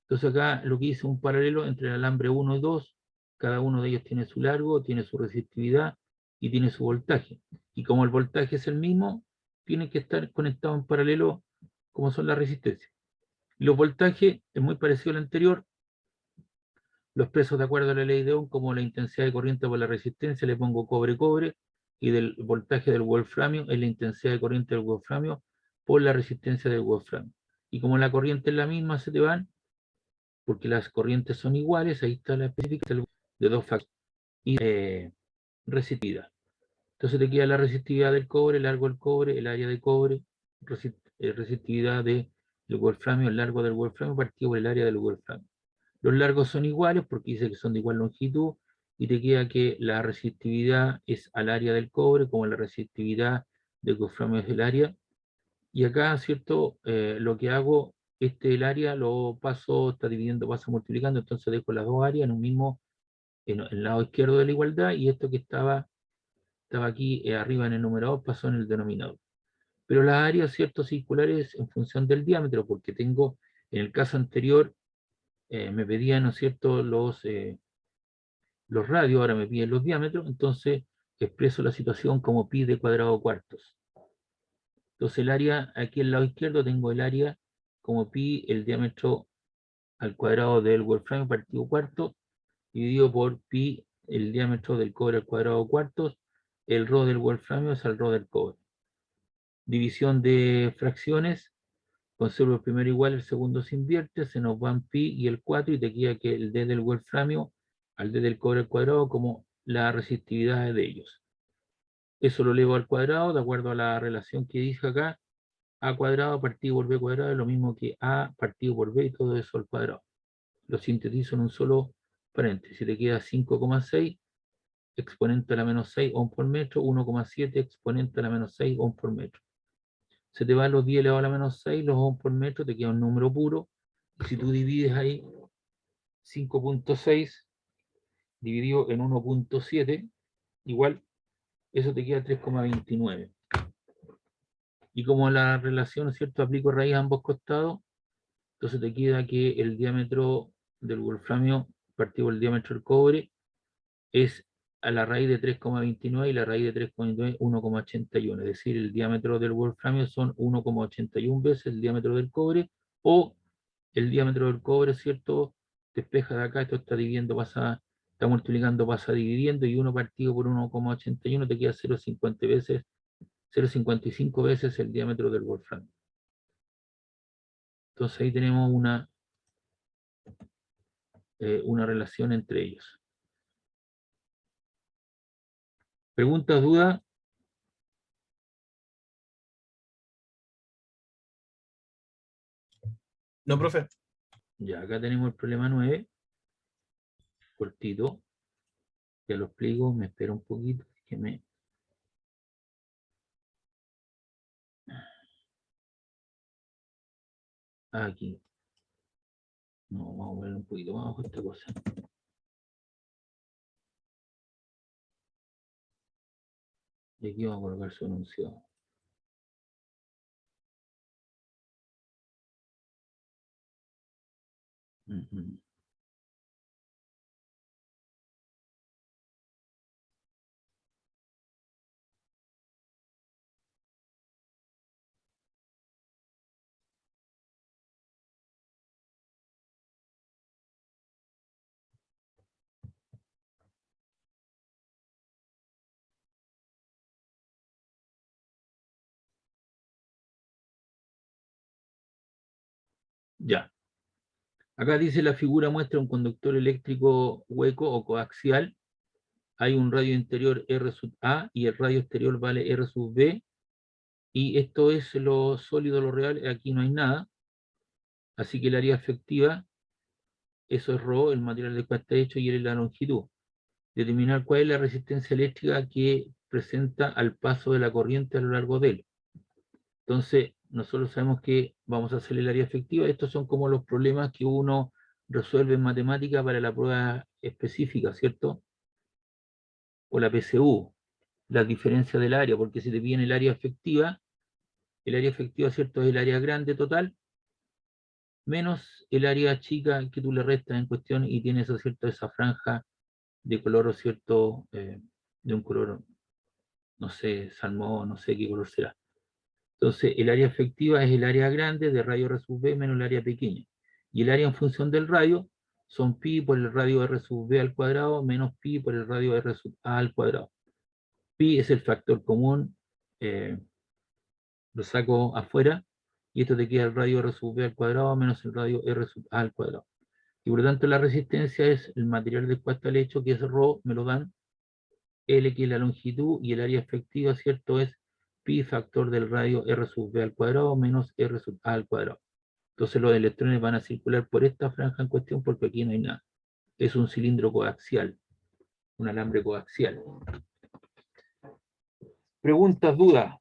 Speaker 1: Entonces acá lo que hice un paralelo entre el alambre 1 y 2, cada uno de ellos tiene su largo, tiene su resistividad y tiene su voltaje. Y como el voltaje es el mismo, tienen que estar conectados en paralelo como son las resistencias. Los voltajes es muy parecido al anterior, los expreso de acuerdo a la ley de Ohm, como la intensidad de corriente por la resistencia, le pongo cobre-cobre, y del voltaje del wolframio es la intensidad de corriente del wolframio por la resistencia del wolframio. Y como la corriente es la misma, se te van, porque las corrientes son iguales, ahí está la especificación de dos factores y resistividad. Entonces te queda la resistividad del cobre, el largo del cobre, el área de cobre, resistividad del wolframio, el largo del wolframio partido por el área del wolframio. Los largos son iguales porque dice que son de igual longitud y te queda que la resistividad es al área del cobre como la resistividad del wolframio es el área. Y acá, ¿cierto? Lo que hago, el área lo paso, está dividiendo, paso multiplicando, entonces dejo las dos áreas en un mismo, en el lado izquierdo de la igualdad, y esto que estaba aquí arriba en el numerador pasó en el denominador. Pero las áreas, ¿cierto? Circulares en función del diámetro, porque tengo, en el caso anterior, me pedían, ¿no es cierto?, los radios, ahora me piden los diámetros, entonces expreso la situación como pi de cuadrado cuartos. Entonces el área, aquí al lado izquierdo tengo el área como pi, el diámetro al cuadrado del wolframio partido cuarto, dividido por pi, el diámetro del cobre al cuadrado cuartos, el Rho del wolframio es el Rho del cobre. División de fracciones, conservo el primero igual, el segundo se invierte, se nos van pi y el 4 y te queda que el D del wolframio al D del cobre al cuadrado como la resistividad de ellos. Eso lo elevo al cuadrado de acuerdo a la relación que dije acá, a cuadrado partido por b cuadrado es lo mismo que a partido por b y todo eso al cuadrado. Lo sintetizo en un solo paréntesis. Te queda 5,6 exponente a la menos 6 ohm por metro, 1,7 exponente a la menos 6 ohm por metro. Se te van los 10 elevado a la menos 6, los ohm por metro, te queda un número puro. Si tú divides ahí 5,6 dividido en 1,7, igual, eso te queda 3,29. Y como la relación, ¿cierto? Aplico raíz a ambos costados, entonces te queda que el diámetro del wolframio partido por el diámetro del cobre es a la raíz de 3,29 y la raíz de 3,29 1,81. Es decir, el diámetro del wolframio son 1,81 veces el diámetro del cobre, o el diámetro del cobre, ¿cierto? Despeja de acá, esto está dividiendo, está multiplicando, pasa dividiendo, y 1 partido por 1,81 te queda 0,50 veces, 0,55 veces el diámetro del wolframio. Entonces ahí tenemos una relación entre ellos. ¿Preguntas, dudas?
Speaker 2: No, profe.
Speaker 1: Ya, acá tenemos el problema 9, cortito. Ya lo explico, me espero un poquito, que me... Aquí. No, vamos a ver un poquito más abajo esta cosa. Y aquí vamos a colocar su enunciado. Ujú. Ya. Acá dice la figura muestra un conductor eléctrico hueco o coaxial. Hay un radio interior R sub A y el radio exterior vale R sub B. Y esto es lo sólido, lo real. Aquí no hay nada. Así que el área efectiva, eso es ρ, el material del cual está hecho, y es la longitud. Determinar cuál es la resistencia eléctrica que presenta al paso de la corriente a lo largo de él. Entonces, nosotros sabemos que vamos a hacer el área efectiva. Estos son como los problemas que uno resuelve en matemática para la prueba específica, ¿cierto? O la PSU, la diferencia del área, porque si te piden el área efectiva, ¿cierto? Es el área grande total, menos el área chica que tú le restas en cuestión y tienes, ¿cierto? Esa franja de color, ¿cierto? De un color, no sé, salmón, no sé qué color será. Entonces, el área efectiva es el área grande de radio R sub B menos el área pequeña. Y el área en función del radio son pi por el radio R sub B al cuadrado menos pi por el radio R sub A al cuadrado. Pi es el factor común, lo saco afuera, y esto te queda el radio R sub B al cuadrado menos el radio R sub A al cuadrado. Y por lo tanto la resistencia es el material del cual está el hecho, que es ρ, me lo dan, L, que es la longitud, y el área efectiva, ¿cierto? Es pi factor del radio R sub B al cuadrado menos R sub A al cuadrado. Entonces los electrones van a circular por esta franja en cuestión porque aquí no hay nada. Es un cilindro coaxial, un alambre coaxial. Preguntas, dudas.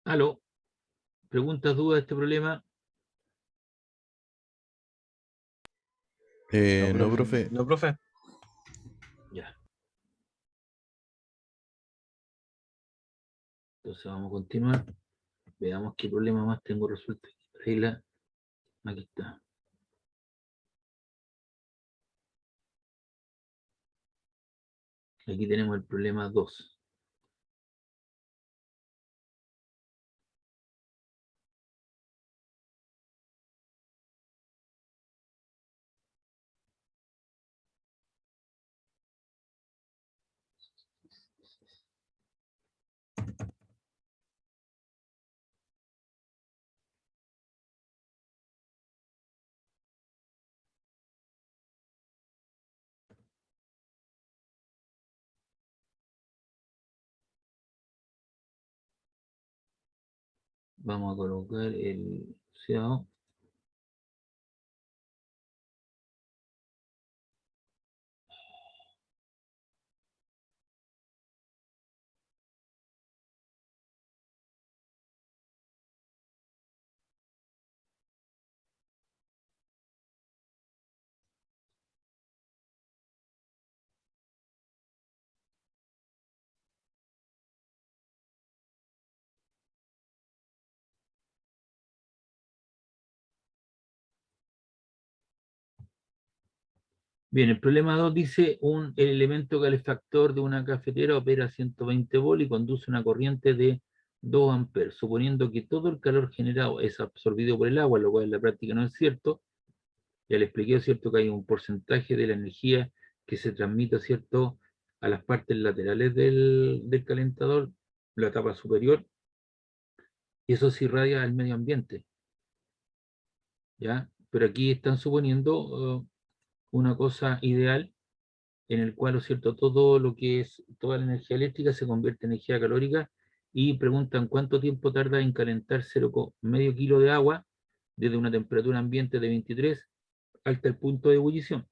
Speaker 1: Aló. Preguntas, dudas de este problema.
Speaker 2: No, profe. No, profe.
Speaker 1: Ya. Entonces vamos a continuar. Veamos qué problema más tengo resuelto. Regla. Aquí está. Aquí tenemos el problema 2. Vamos a colocar el CO. Bien, el problema 2 dice, el elemento calefactor de una cafetera opera a 120 volt y conduce una corriente de 2 amperes, suponiendo que todo el calor generado es absorbido por el agua, lo cual en la práctica no es cierto. Ya le expliqué, ¿cierto?, que hay un porcentaje de la energía que se transmite, ¿cierto?, a las partes laterales del calentador, la tapa superior, y eso se irradia al medio ambiente, ¿ya? Pero aquí están suponiendo una cosa ideal en el cual, ¿no es cierto?, todo lo que es, toda la energía eléctrica se convierte en energía calórica, y preguntan cuánto tiempo tarda en calentar medio kilo de agua desde una temperatura ambiente de 23 hasta el punto de ebullición.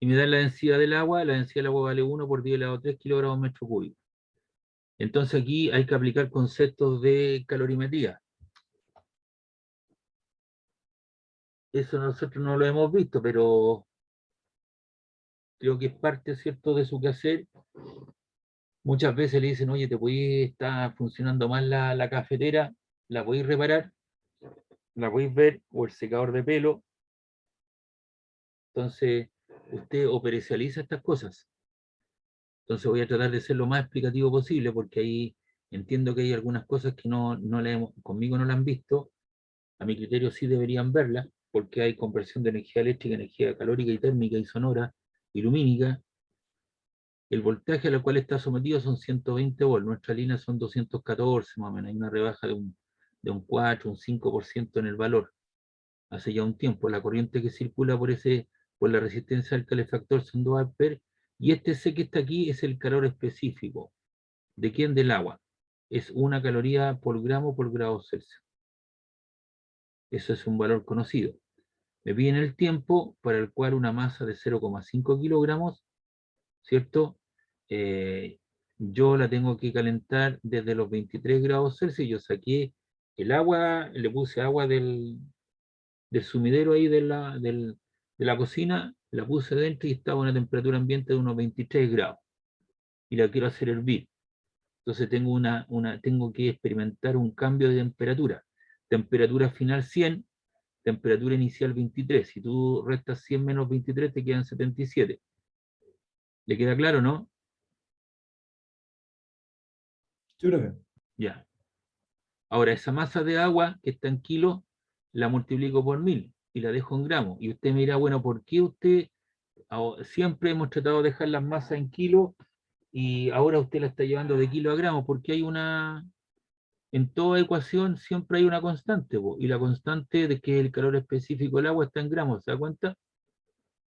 Speaker 1: y me dan la densidad del agua. La densidad del agua vale 1 por 10 elevado a 3 kilogramos metro cúbico. Entonces aquí hay que aplicar conceptos de calorimetría. Eso nosotros no lo hemos visto, pero creo que es parte, ¿cierto?, de su quehacer. Muchas veces le dicen, oye, te podéis, está funcionando mal la cafetera, la podéis reparar, la podéis ver, o el secador de pelo. Entonces, usted operacionaliza estas cosas. Entonces voy a tratar de ser lo más explicativo posible, porque ahí entiendo que hay algunas cosas que conmigo no la han visto. A mi criterio sí deberían verla, porque hay conversión de energía eléctrica, energía calórica y térmica y sonora y lumínica. El voltaje al cual está sometido son 120 volts, nuestra línea son 214 más o menos, hay una rebaja de un 4, un 5% en el valor. Hace ya un tiempo, la corriente que circula por la resistencia del calefactor son 2 amperes, y este C que está aquí es el calor específico. ¿De quién? Del agua. Es 1 caloría por gramo por grado Celsius. Eso es un valor conocido. Me piden el tiempo para el cual una masa de 0,5 kilogramos, ¿cierto? Yo la tengo que calentar desde los 23 grados Celsius. Yo saqué el agua, le puse agua del sumidero ahí de la cocina, la puse dentro y estaba a una temperatura ambiente de unos 23 grados. Y la quiero hacer hervir. Entonces tengo que experimentar un cambio de temperatura. Temperatura final 100, temperatura inicial 23. Si tú restas 100 menos 23, te quedan 77. ¿Le queda claro, no?
Speaker 3: Yo creo que.
Speaker 1: Ya. Ahora, esa masa de agua que está en kilos, la multiplico por 1000 y la dejo en gramos. Y usted me dirá, bueno, ¿por qué siempre hemos tratado de dejar las masas en kilos y ahora usted la está llevando de kilo a gramos? Porque en toda ecuación siempre hay una constante, y la constante de que el calor específico del agua está en gramos, ¿se da cuenta?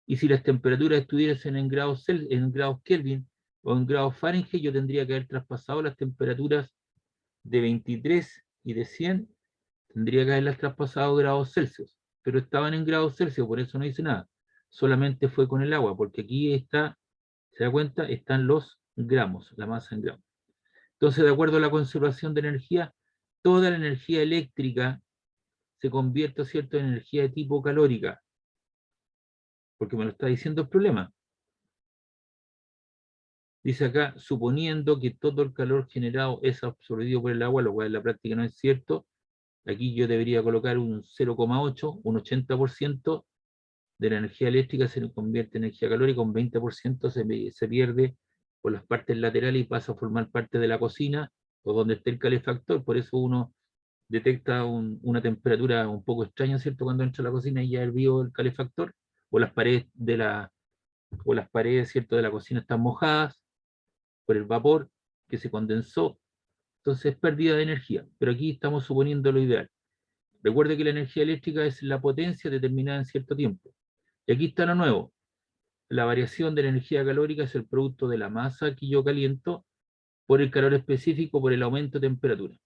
Speaker 1: Y si las temperaturas estuviesen en grados Kelvin o en grados Fahrenheit, yo tendría que haber traspasado las temperaturas de 23 y de 100, tendría que haberlas traspasado grados Celsius, pero estaban en grados Celsius, por eso no hice nada. Solamente fue con el agua, porque aquí está, ¿se da cuenta? Están los gramos, la masa en gramos. Entonces, de acuerdo a la conservación de energía, toda la energía eléctrica se convierte, ¿cierto?, en energía de tipo calórica, porque me lo está diciendo el problema. Dice acá, suponiendo que todo el calor generado es absorbido por el agua, lo cual en la práctica no es cierto. Aquí yo debería colocar un 0,8, un 80% de la energía eléctrica se convierte en energía calórica, un 20% se pierde por las partes laterales y pasa a formar parte de la cocina o donde esté el calefactor. Por eso uno detecta una temperatura un poco extraña, ¿cierto?, cuando entra a la cocina y ya hirvió el calefactor, o las paredes ¿cierto?, de la cocina están mojadas por el vapor que se condensó. Entonces es pérdida de energía, pero aquí estamos suponiendo lo ideal. Recuerde que la energía eléctrica es la potencia determinada en cierto tiempo. Y aquí está lo nuevo. La variación de la energía calórica es el producto de la masa que yo caliento por el calor específico, por el aumento de temperatura.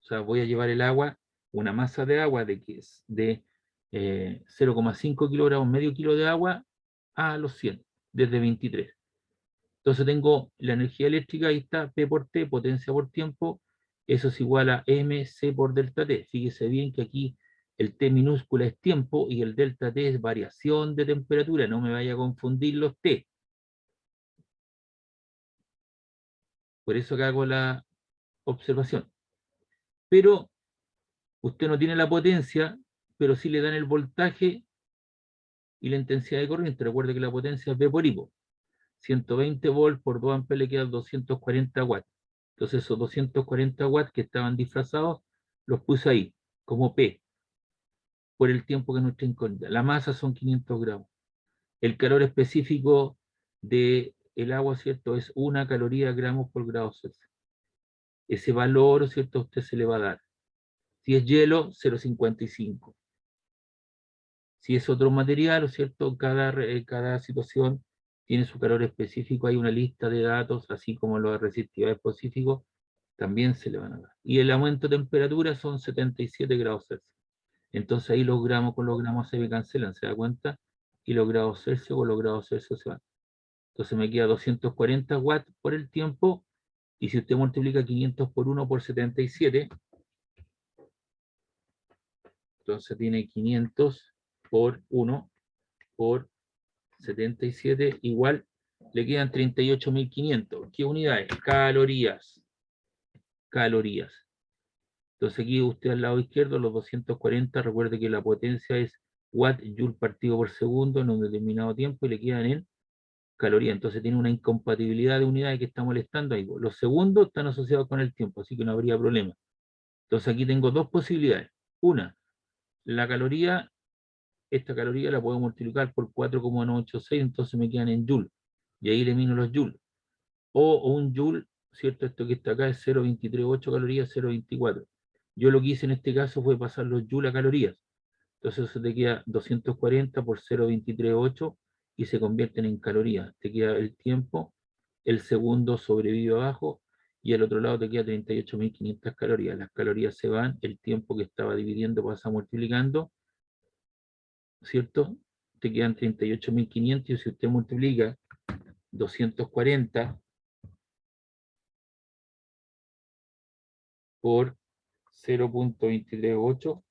Speaker 1: O sea, voy a llevar el agua, una masa de agua de 0,5 kilogramos, medio kilo de agua, a los 100, desde 23. Entonces tengo la energía eléctrica, ahí está, P por T, potencia por tiempo, eso es igual a MC por delta T. Fíjese bien que aquí el T minúscula es tiempo y el delta T es variación de temperatura, no me vaya a confundir los T. Por eso que hago la observación. Pero usted no tiene la potencia, pero sí le dan el voltaje y la intensidad de corriente. Recuerde que la potencia es V por I. 120 volts por 2 amperes le quedan 240 watts. Entonces esos 240 watts que estaban disfrazados, los puse ahí, como P, por el tiempo que nuestra incógnita. La masa son 500 gramos. El calor específico del agua, ¿cierto?, es 1 caloría gramos por grado Celsius. Ese valor, ¿cierto?, a usted se le va a dar. Si es hielo, 0,55. Si es otro material, ¿cierto?, cada situación tiene su calor específico, hay una lista de datos, así como los de resistividad específicos, también se le van a dar. Y el aumento de temperatura son 77 grados Celsius. Entonces ahí los gramos con los gramos se me cancelan, ¿se da cuenta? y los grados Celsius con los grados Celsius se van. Entonces me queda 240 watts por el tiempo, y si usted multiplica 500 por 1 por 77, entonces tiene 500 por 1 por 77 igual, le quedan 38.500. ¿Qué unidades? Calorías. Calorías. Entonces aquí usted al lado izquierdo, los 240, recuerde que la potencia es watt joule partido por segundo en un determinado tiempo y le quedan en calorías. Entonces tiene una incompatibilidad de unidades que está molestando ahí. Los segundos están asociados con el tiempo, así que no habría problema. Entonces aquí tengo dos posibilidades. Una, la caloría, esta caloría la puedo multiplicar por 4,986, entonces me quedan en joule. Y ahí elimino los joules. O un joule, ¿cierto? Esto que está acá es 0,238 calorías, 0,24. Yo lo que hice en este caso fue pasar los joules a calorías. Entonces eso te queda 240 por 0,238 y se convierten en calorías. Te queda el tiempo, el segundo sobrevive abajo y al otro lado te queda 38.500 calorías. Las calorías se van, el tiempo que estaba dividiendo pasa multiplicando, ¿cierto? Te quedan 38.500 y si usted multiplica 240 por 0,238,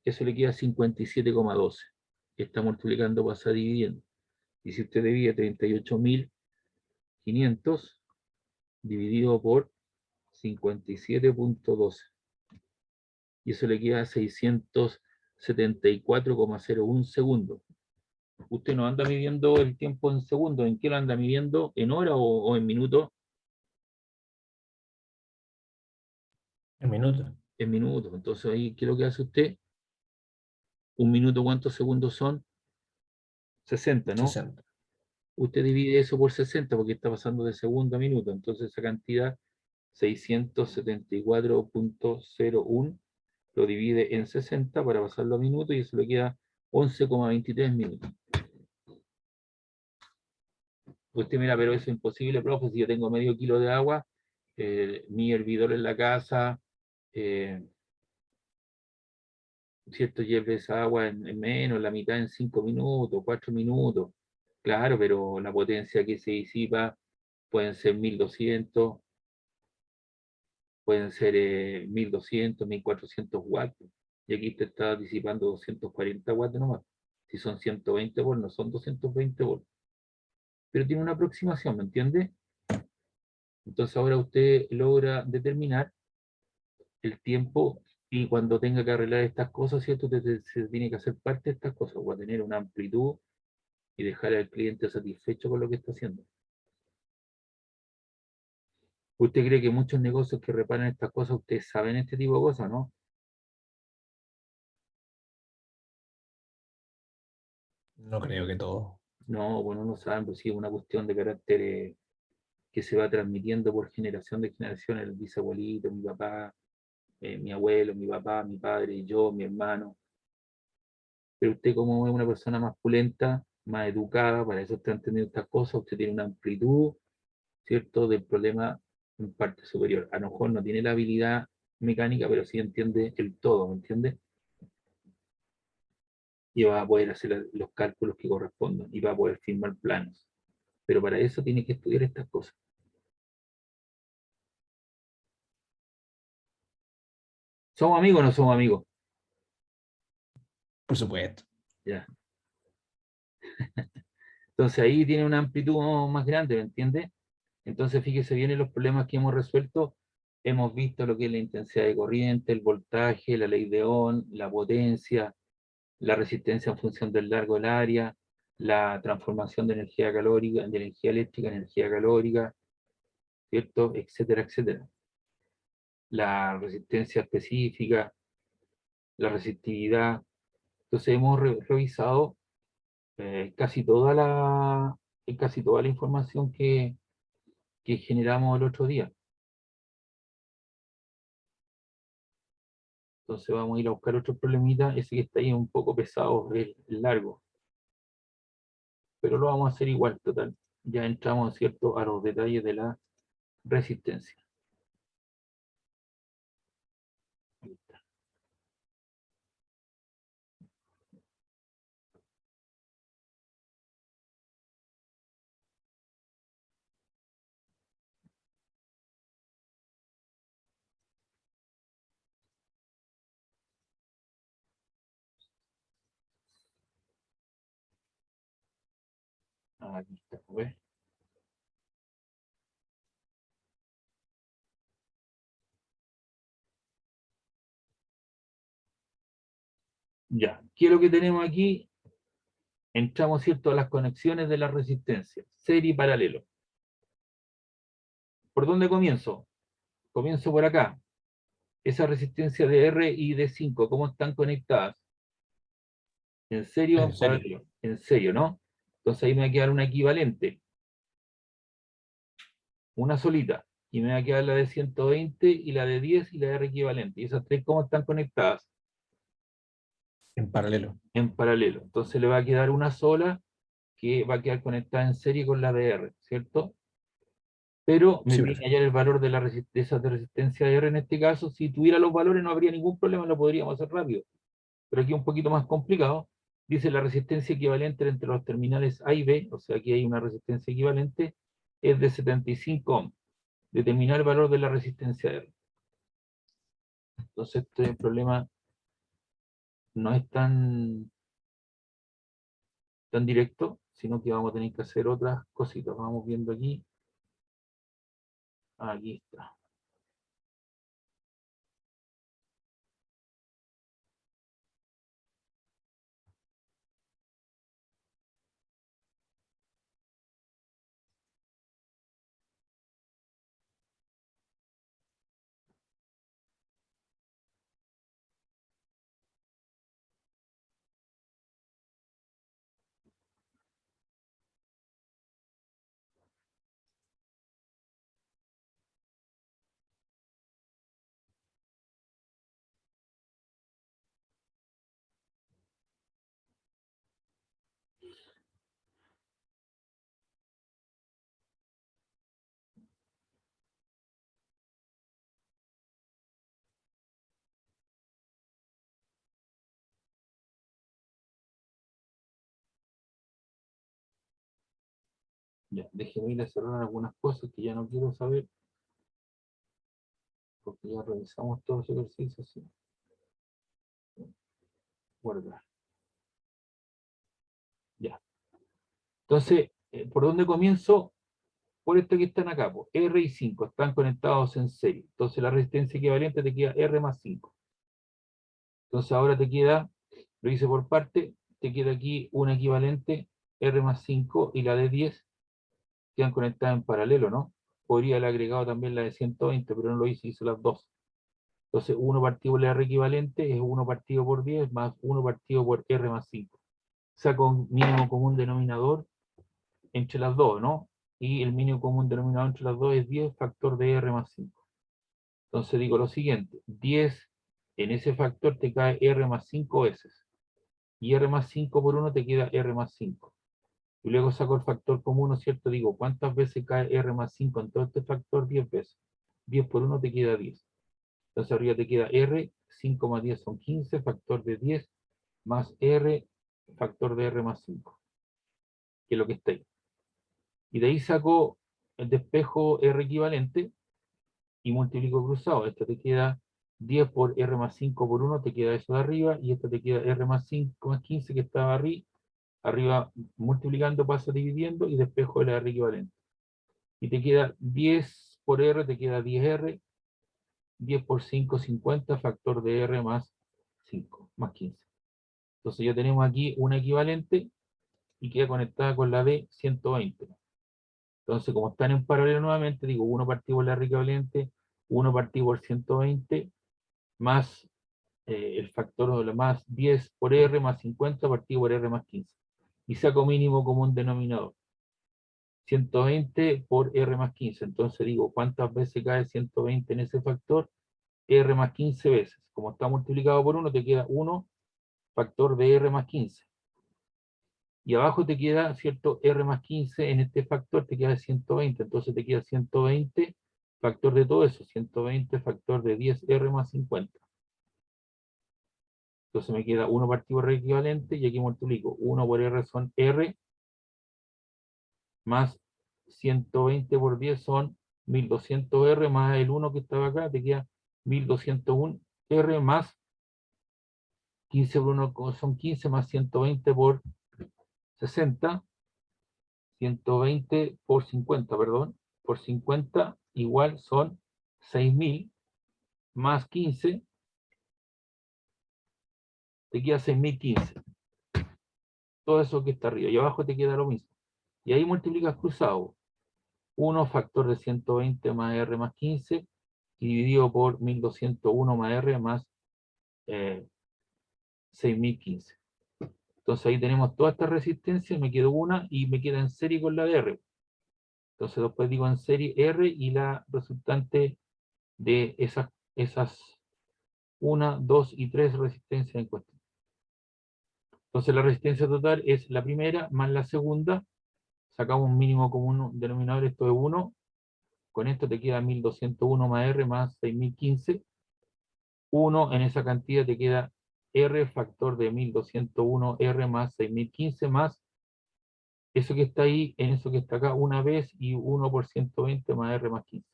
Speaker 1: eso le queda 57,12. Está multiplicando, pasa dividiendo. Y si usted divide 38.500 dividido por 57,12, y eso le queda 674,01 segundos. Usted no anda midiendo el tiempo en segundos, ¿en qué lo anda midiendo? ¿En hora o en minutos?
Speaker 3: En minutos.
Speaker 1: En minutos. Entonces ahí, ¿qué es lo que hace usted? Un minuto, ¿cuántos segundos son? 60, ¿no?
Speaker 3: 60.
Speaker 1: Usted divide eso por 60 porque está pasando de segundo a minuto. Entonces esa cantidad, 674,01, lo divide en 60 para pasarlo a minutos y eso le queda 11,23 minutos. Usted mira, pero eso es imposible, profe, si yo tengo medio kilo de agua, mi hervidor en la casa, ¿cierto? Lleve esa agua en menos, la mitad en 5 minutos, 4 minutos. Claro, pero la potencia que se disipa pueden ser 1200, pueden ser 1200, 1400 watts. Y aquí te está disipando 240 watts nomás. Si son 120 volts, no son 220 volts. Pero tiene una aproximación, ¿me entiende? Entonces ahora usted logra determinar el tiempo y cuando tenga que arreglar estas cosas, ¿cierto? Se tiene que hacer parte de estas cosas, o a tener una amplitud y dejar al cliente satisfecho con lo que está haciendo. ¿Usted cree que muchos negocios que reparan estas cosas, ustedes saben este tipo de cosas, no?
Speaker 3: No creo que todo.
Speaker 1: No, bueno, no saben, pues sí, es una cuestión de carácter que se va transmitiendo por generación de generación, el bisabuelito, mi papá, mi abuelo, mi papá, mi padre, yo, mi hermano. Pero usted como es una persona más pulenta, más educada, para eso está entendiendo estas cosas, usted tiene una amplitud, ¿cierto?, del problema en parte superior. A lo mejor no tiene la habilidad mecánica, pero sí entiende el todo, ¿me entiende? Y va a poder hacer los cálculos que correspondan y va a poder firmar planos. Pero para eso tiene que estudiar estas cosas. ¿Somos amigos o no somos amigos?
Speaker 3: Por supuesto.
Speaker 1: Ya. Entonces ahí tiene una amplitud más grande, ¿me entiende? Entonces fíjese bien en los problemas que hemos resuelto. Hemos visto lo que es la intensidad de corriente, el voltaje, la ley de Ohm, la potencia, la resistencia en función del largo del área, la transformación de energía calórica, de energía eléctrica en energía calórica, ¿cierto? Etcétera, etcétera. La resistencia específica, la resistividad. Entonces hemos revisado casi casi toda la información que generamos el otro día. Entonces vamos a ir a buscar otro problemita. Ese que está ahí es un poco pesado, es largo, pero lo vamos a hacer igual, total. Ya entramos, ¿cierto?, a los detalles de la resistencia. Aquí está, ¿ves? Ya, ¿qué es lo que tenemos aquí? Entramos, ¿cierto?, a las conexiones de la resistencia, serie y paralelo. ¿Por dónde comienzo? Comienzo por acá. Esa resistencia de R y de 5, ¿cómo están conectadas? ¿En serio o en
Speaker 3: En serio.
Speaker 1: paralelo? En serio, ¿no? Entonces ahí me va a quedar una equivalente. Una solita. Y me va a quedar la de 120 y la de 10 y la de R equivalente. ¿Y esas tres cómo están conectadas?
Speaker 3: En paralelo.
Speaker 1: En paralelo. Entonces le va a quedar una sola que va a quedar conectada en serie con la de R, ¿cierto? Pero me
Speaker 3: Sí,
Speaker 1: pide
Speaker 3: profe.
Speaker 1: hallar el valor de de esas de resistencia de R en este caso. Si tuviera los valores no habría ningún problema, lo podríamos hacer rápido. Pero aquí es un poquito más complicado. Dice la resistencia equivalente entre los terminales A y B, o sea, aquí hay una resistencia equivalente, es de 75 ohms. Determinar el valor de la resistencia R. Entonces, este problema no es tan directo, sino que vamos a tener que hacer otras cositas. Vamos viendo aquí. Aquí está. Ya, déjeme ir a cerrar algunas cosas que ya no quiero saber, porque ya revisamos todos los ejercicios. ¿Sí? Guardar. Ya. Entonces, ¿por dónde comienzo? Por esto que están acá, pues, R y 5 están conectados en serie. Entonces la resistencia equivalente te queda R más 5. Entonces ahora te queda, lo hice por parte, te queda aquí una equivalente R más 5 y la de 10 quedan conectadas en paralelo, ¿no? Podría haber agregado también la de 120, pero no lo hice, hice las dos. Entonces 1 partido por la R equivalente es 1 partido por 10 más 1 partido por R más 5. Saco un mínimo común denominador entre las dos, ¿no? Y el mínimo común denominador entre las dos es 10 factor de R más 5. Entonces digo lo siguiente, 10 en ese factor te cae R más 5 veces. Y R más 5 por 1 te queda R más 5. Y luego saco el factor común, ¿no es cierto? Digo, ¿cuántas veces cae R más 5 en todo este factor? 10 veces. 10 por 1 te queda 10. Entonces arriba te queda R, 5 más 10 son 15, factor de 10, más R, factor de R más 5, que es lo que está ahí. Y de ahí saco el despejo R equivalente y multiplico cruzado. Esto te queda 10 por R más 5 por 1, te queda eso de arriba, y esto te queda R más 5 más 15 que estaba arriba multiplicando, pasa dividiendo, y despejo el R equivalente. Y te queda 10 por R, te queda 10R, 10 por 5, 50, factor de R más 5, más 15. Entonces ya tenemos aquí una equivalente y queda conectada con la de 120. Entonces, como están en paralelo nuevamente, digo 1 partido por la R equivalente, 1 partido por 120, más el factor de la más 10 por R más 50 partido por R más 15. Y saco mínimo común denominador. 120 por R más 15. Entonces digo, ¿cuántas veces cae 120 en ese factor? R más 15 veces. Como está multiplicado por 1, te queda 1 factor de R más 15. Y abajo te queda, ¿cierto? R más 15 en este factor te queda 120. Entonces te queda 120 factor de todo eso. 120 factor de 10R más 50. Entonces me queda 1 partido por R equivalente y aquí multiplico. 1 por R son R más 120 por 10 son 1200 R más el 1 que estaba acá, te queda 1201 R más 15 por 1 son 15 más 120 por 60. 120 por 50, perdón, por 50 igual son 6.000 más 15, te queda 6.015. Todo eso que está arriba. Y abajo te queda lo mismo. Y ahí multiplicas cruzado. 1 factor de 120 más R más 15 y dividido por 1201 más R más 6015. Entonces ahí tenemos toda esta resistencia, me quedó una y me queda en serie con la de R. Entonces después digo en serie R y la resultante de esas 1, 2 y 3 resistencias en cuestión. Entonces la resistencia total es la primera más la segunda. Sacamos un mínimo común denominador, esto es 1. Con esto te queda 1201 más R más 6015. 1 en esa cantidad te queda R factor de 1201 R más 6015 más eso que está ahí en eso que está acá una vez y 1 por 120 más R más 15.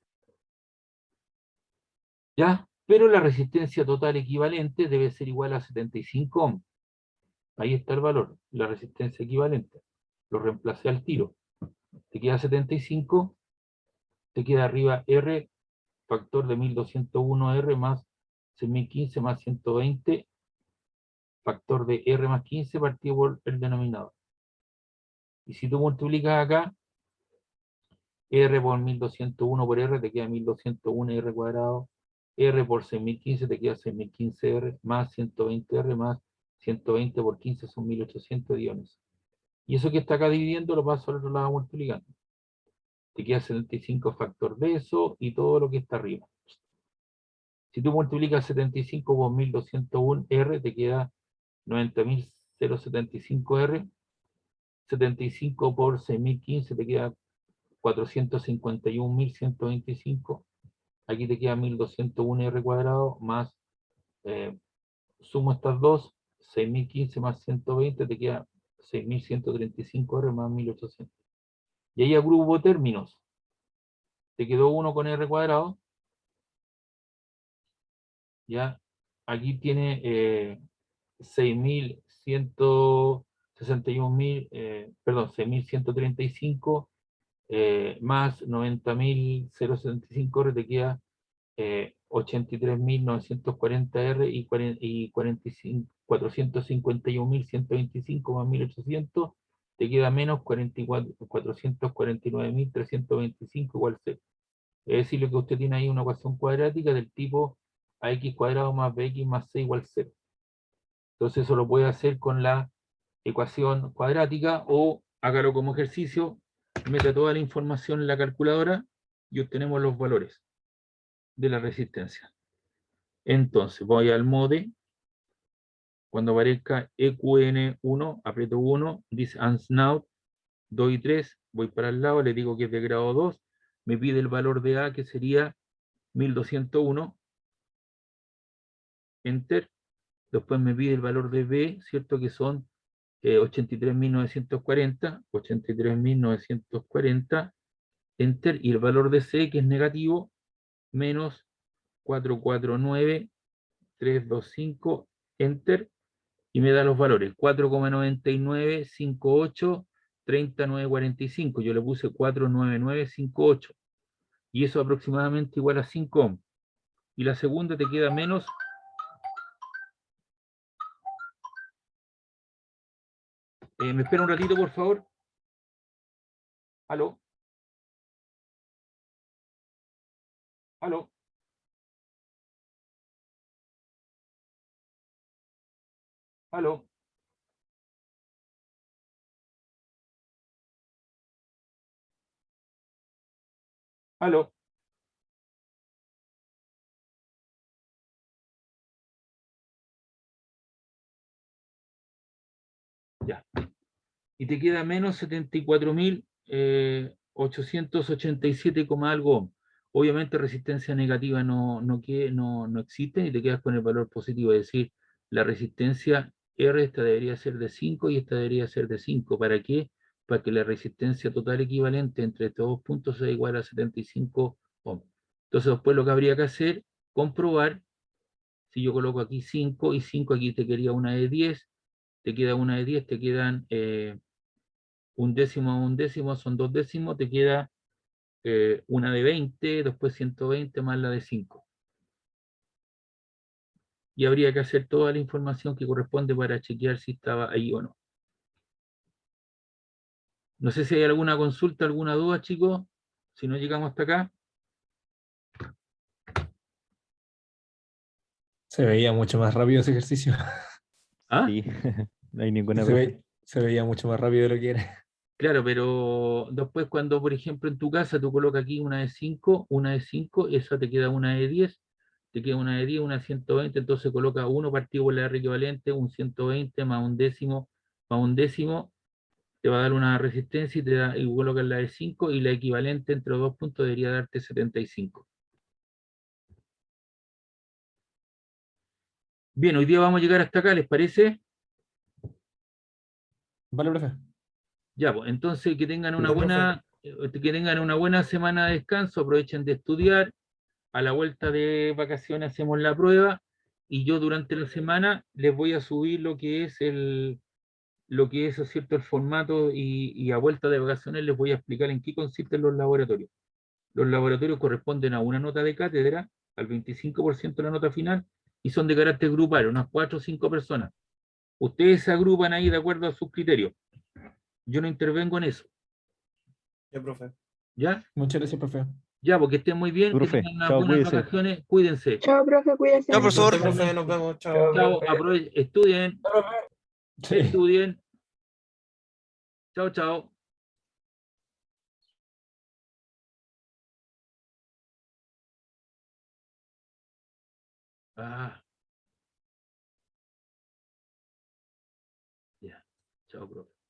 Speaker 1: ¿Ya? Pero la resistencia total equivalente debe ser igual a 75 ohms. Ahí está el valor, la resistencia equivalente. Lo reemplacé al tiro. Te queda 75, te queda arriba R factor de 1201 R más 6015 más 120 factor de R más 15 partido por el denominador. Y si tú multiplicas acá, R por 1201 por R te queda 1201 R cuadrado, R por 6015 te queda 6015 R, más 120 R, más 120 por 15 son 1800 iones. Y eso que está acá dividiendo lo paso al otro lado multiplicando. Te queda 75 factor de eso y todo lo que está arriba. Si tú multiplicas 75 por 1201 R, te queda 90.075 R. 75 por 6015 te queda 451.125. Aquí te queda 1201 R cuadrado más, sumo estas dos, 6015 más 120 te queda 6135 R más 1800. Y ahí agrupo términos. Te quedó 1 con R cuadrado. Ya, aquí tiene 6.161.000, perdón, 6.135 más 90.065 R te queda 83.940 R y 451.125 más 1.800 te queda menos 449.325 igual 0. Es decir, lo que usted tiene ahí una ecuación cuadrática del tipo ax cuadrado más bx más c igual 0. Entonces eso lo puede hacer con la ecuación cuadrática o hágalo como ejercicio, meta toda la información en la calculadora y obtenemos los valores de la resistencia. Entonces voy al mode, cuando aparezca EQN1, aprieto 1, dice ANSNOW, 2 y 3, voy para el lado, le digo que es de grado 2, me pide el valor de A que sería 1201, Enter, después me pide el valor de B, ¿cierto? Que son 83.940, Enter, y el valor de C, que es negativo, menos 449.325, Enter, y me da los valores, 4,9958, 39,45, yo le puse 49958, y eso aproximadamente igual a 5 ohms. Y la segunda te queda menos. ¿Me espera un ratito, por favor? ¿Aló? ¿Aló? ¿Aló? ¿Aló? Ya. Y te queda menos 74.887, algo ohm. Obviamente resistencia negativa no existe y te quedas con el valor positivo, es decir, la resistencia R esta debería ser de 5 y esta debería ser de 5. ¿Para qué? Para que la resistencia total equivalente entre estos dos puntos sea igual a 75 ohms. Entonces después lo que habría que hacer, comprobar, si yo coloco aquí 5 y 5, aquí te quería una de 10, te queda una de 10, te quedan un décimo a un décimo son 2 décimos, te queda una de 20, después 120 más la de 5. Y habría que hacer toda la información que corresponde para chequear si estaba ahí o no. No sé si hay alguna consulta, alguna duda, chicos, si no llegamos hasta acá.
Speaker 3: Se veía mucho más rápido ese ejercicio.
Speaker 1: ¿Ah?
Speaker 4: Sí, no hay ninguna,
Speaker 3: Se,
Speaker 4: profe.
Speaker 3: se veía mucho más rápido de lo que era.
Speaker 1: Claro, pero después cuando, por ejemplo, en tu casa tú colocas aquí una de 5, esa te queda una de 10, te queda una de 10, una de 120, entonces coloca 1 partido por la R equivalente, un 120 más un décimo, te va a dar una resistencia y colocas la de 5 y la equivalente entre los 2 puntos debería darte 75. Bien, hoy día vamos a llegar hasta acá, ¿les parece?
Speaker 3: Vale, profe.
Speaker 1: Ya, pues, entonces que tengan una
Speaker 3: Sí, profe.
Speaker 1: buena semana de descanso, aprovechen de estudiar. A la vuelta de vacaciones hacemos la prueba y yo durante la semana les voy a subir lo que es, ¿cierto?, el formato y a vuelta de vacaciones les voy a explicar en qué consisten los laboratorios. Los laboratorios corresponden a una nota de cátedra, al 25% de la nota final, y son de carácter grupal, unas 4 o 5 personas. Ustedes se agrupan ahí de acuerdo a sus criterios. Yo no intervengo en eso.
Speaker 2: Ya, profe.
Speaker 1: ¿Ya?
Speaker 3: Muchas gracias, profe.
Speaker 1: Ya, porque estén muy bien, que
Speaker 4: Profe,
Speaker 1: tengan unas
Speaker 4: chao,
Speaker 1: buenas
Speaker 4: cuídese.
Speaker 1: vacaciones, cuídense.
Speaker 5: Chao, profe, cuídese.
Speaker 2: Ya,
Speaker 1: Nos
Speaker 2: profesor,
Speaker 1: vemos.
Speaker 2: profe, nos vemos.
Speaker 3: Chao,
Speaker 2: Chao.
Speaker 1: Chao,
Speaker 3: profe.
Speaker 1: estudien,
Speaker 3: Chao, profe. Sí.
Speaker 1: estudien. Chao, chao. Ah, ya. Chao, profe.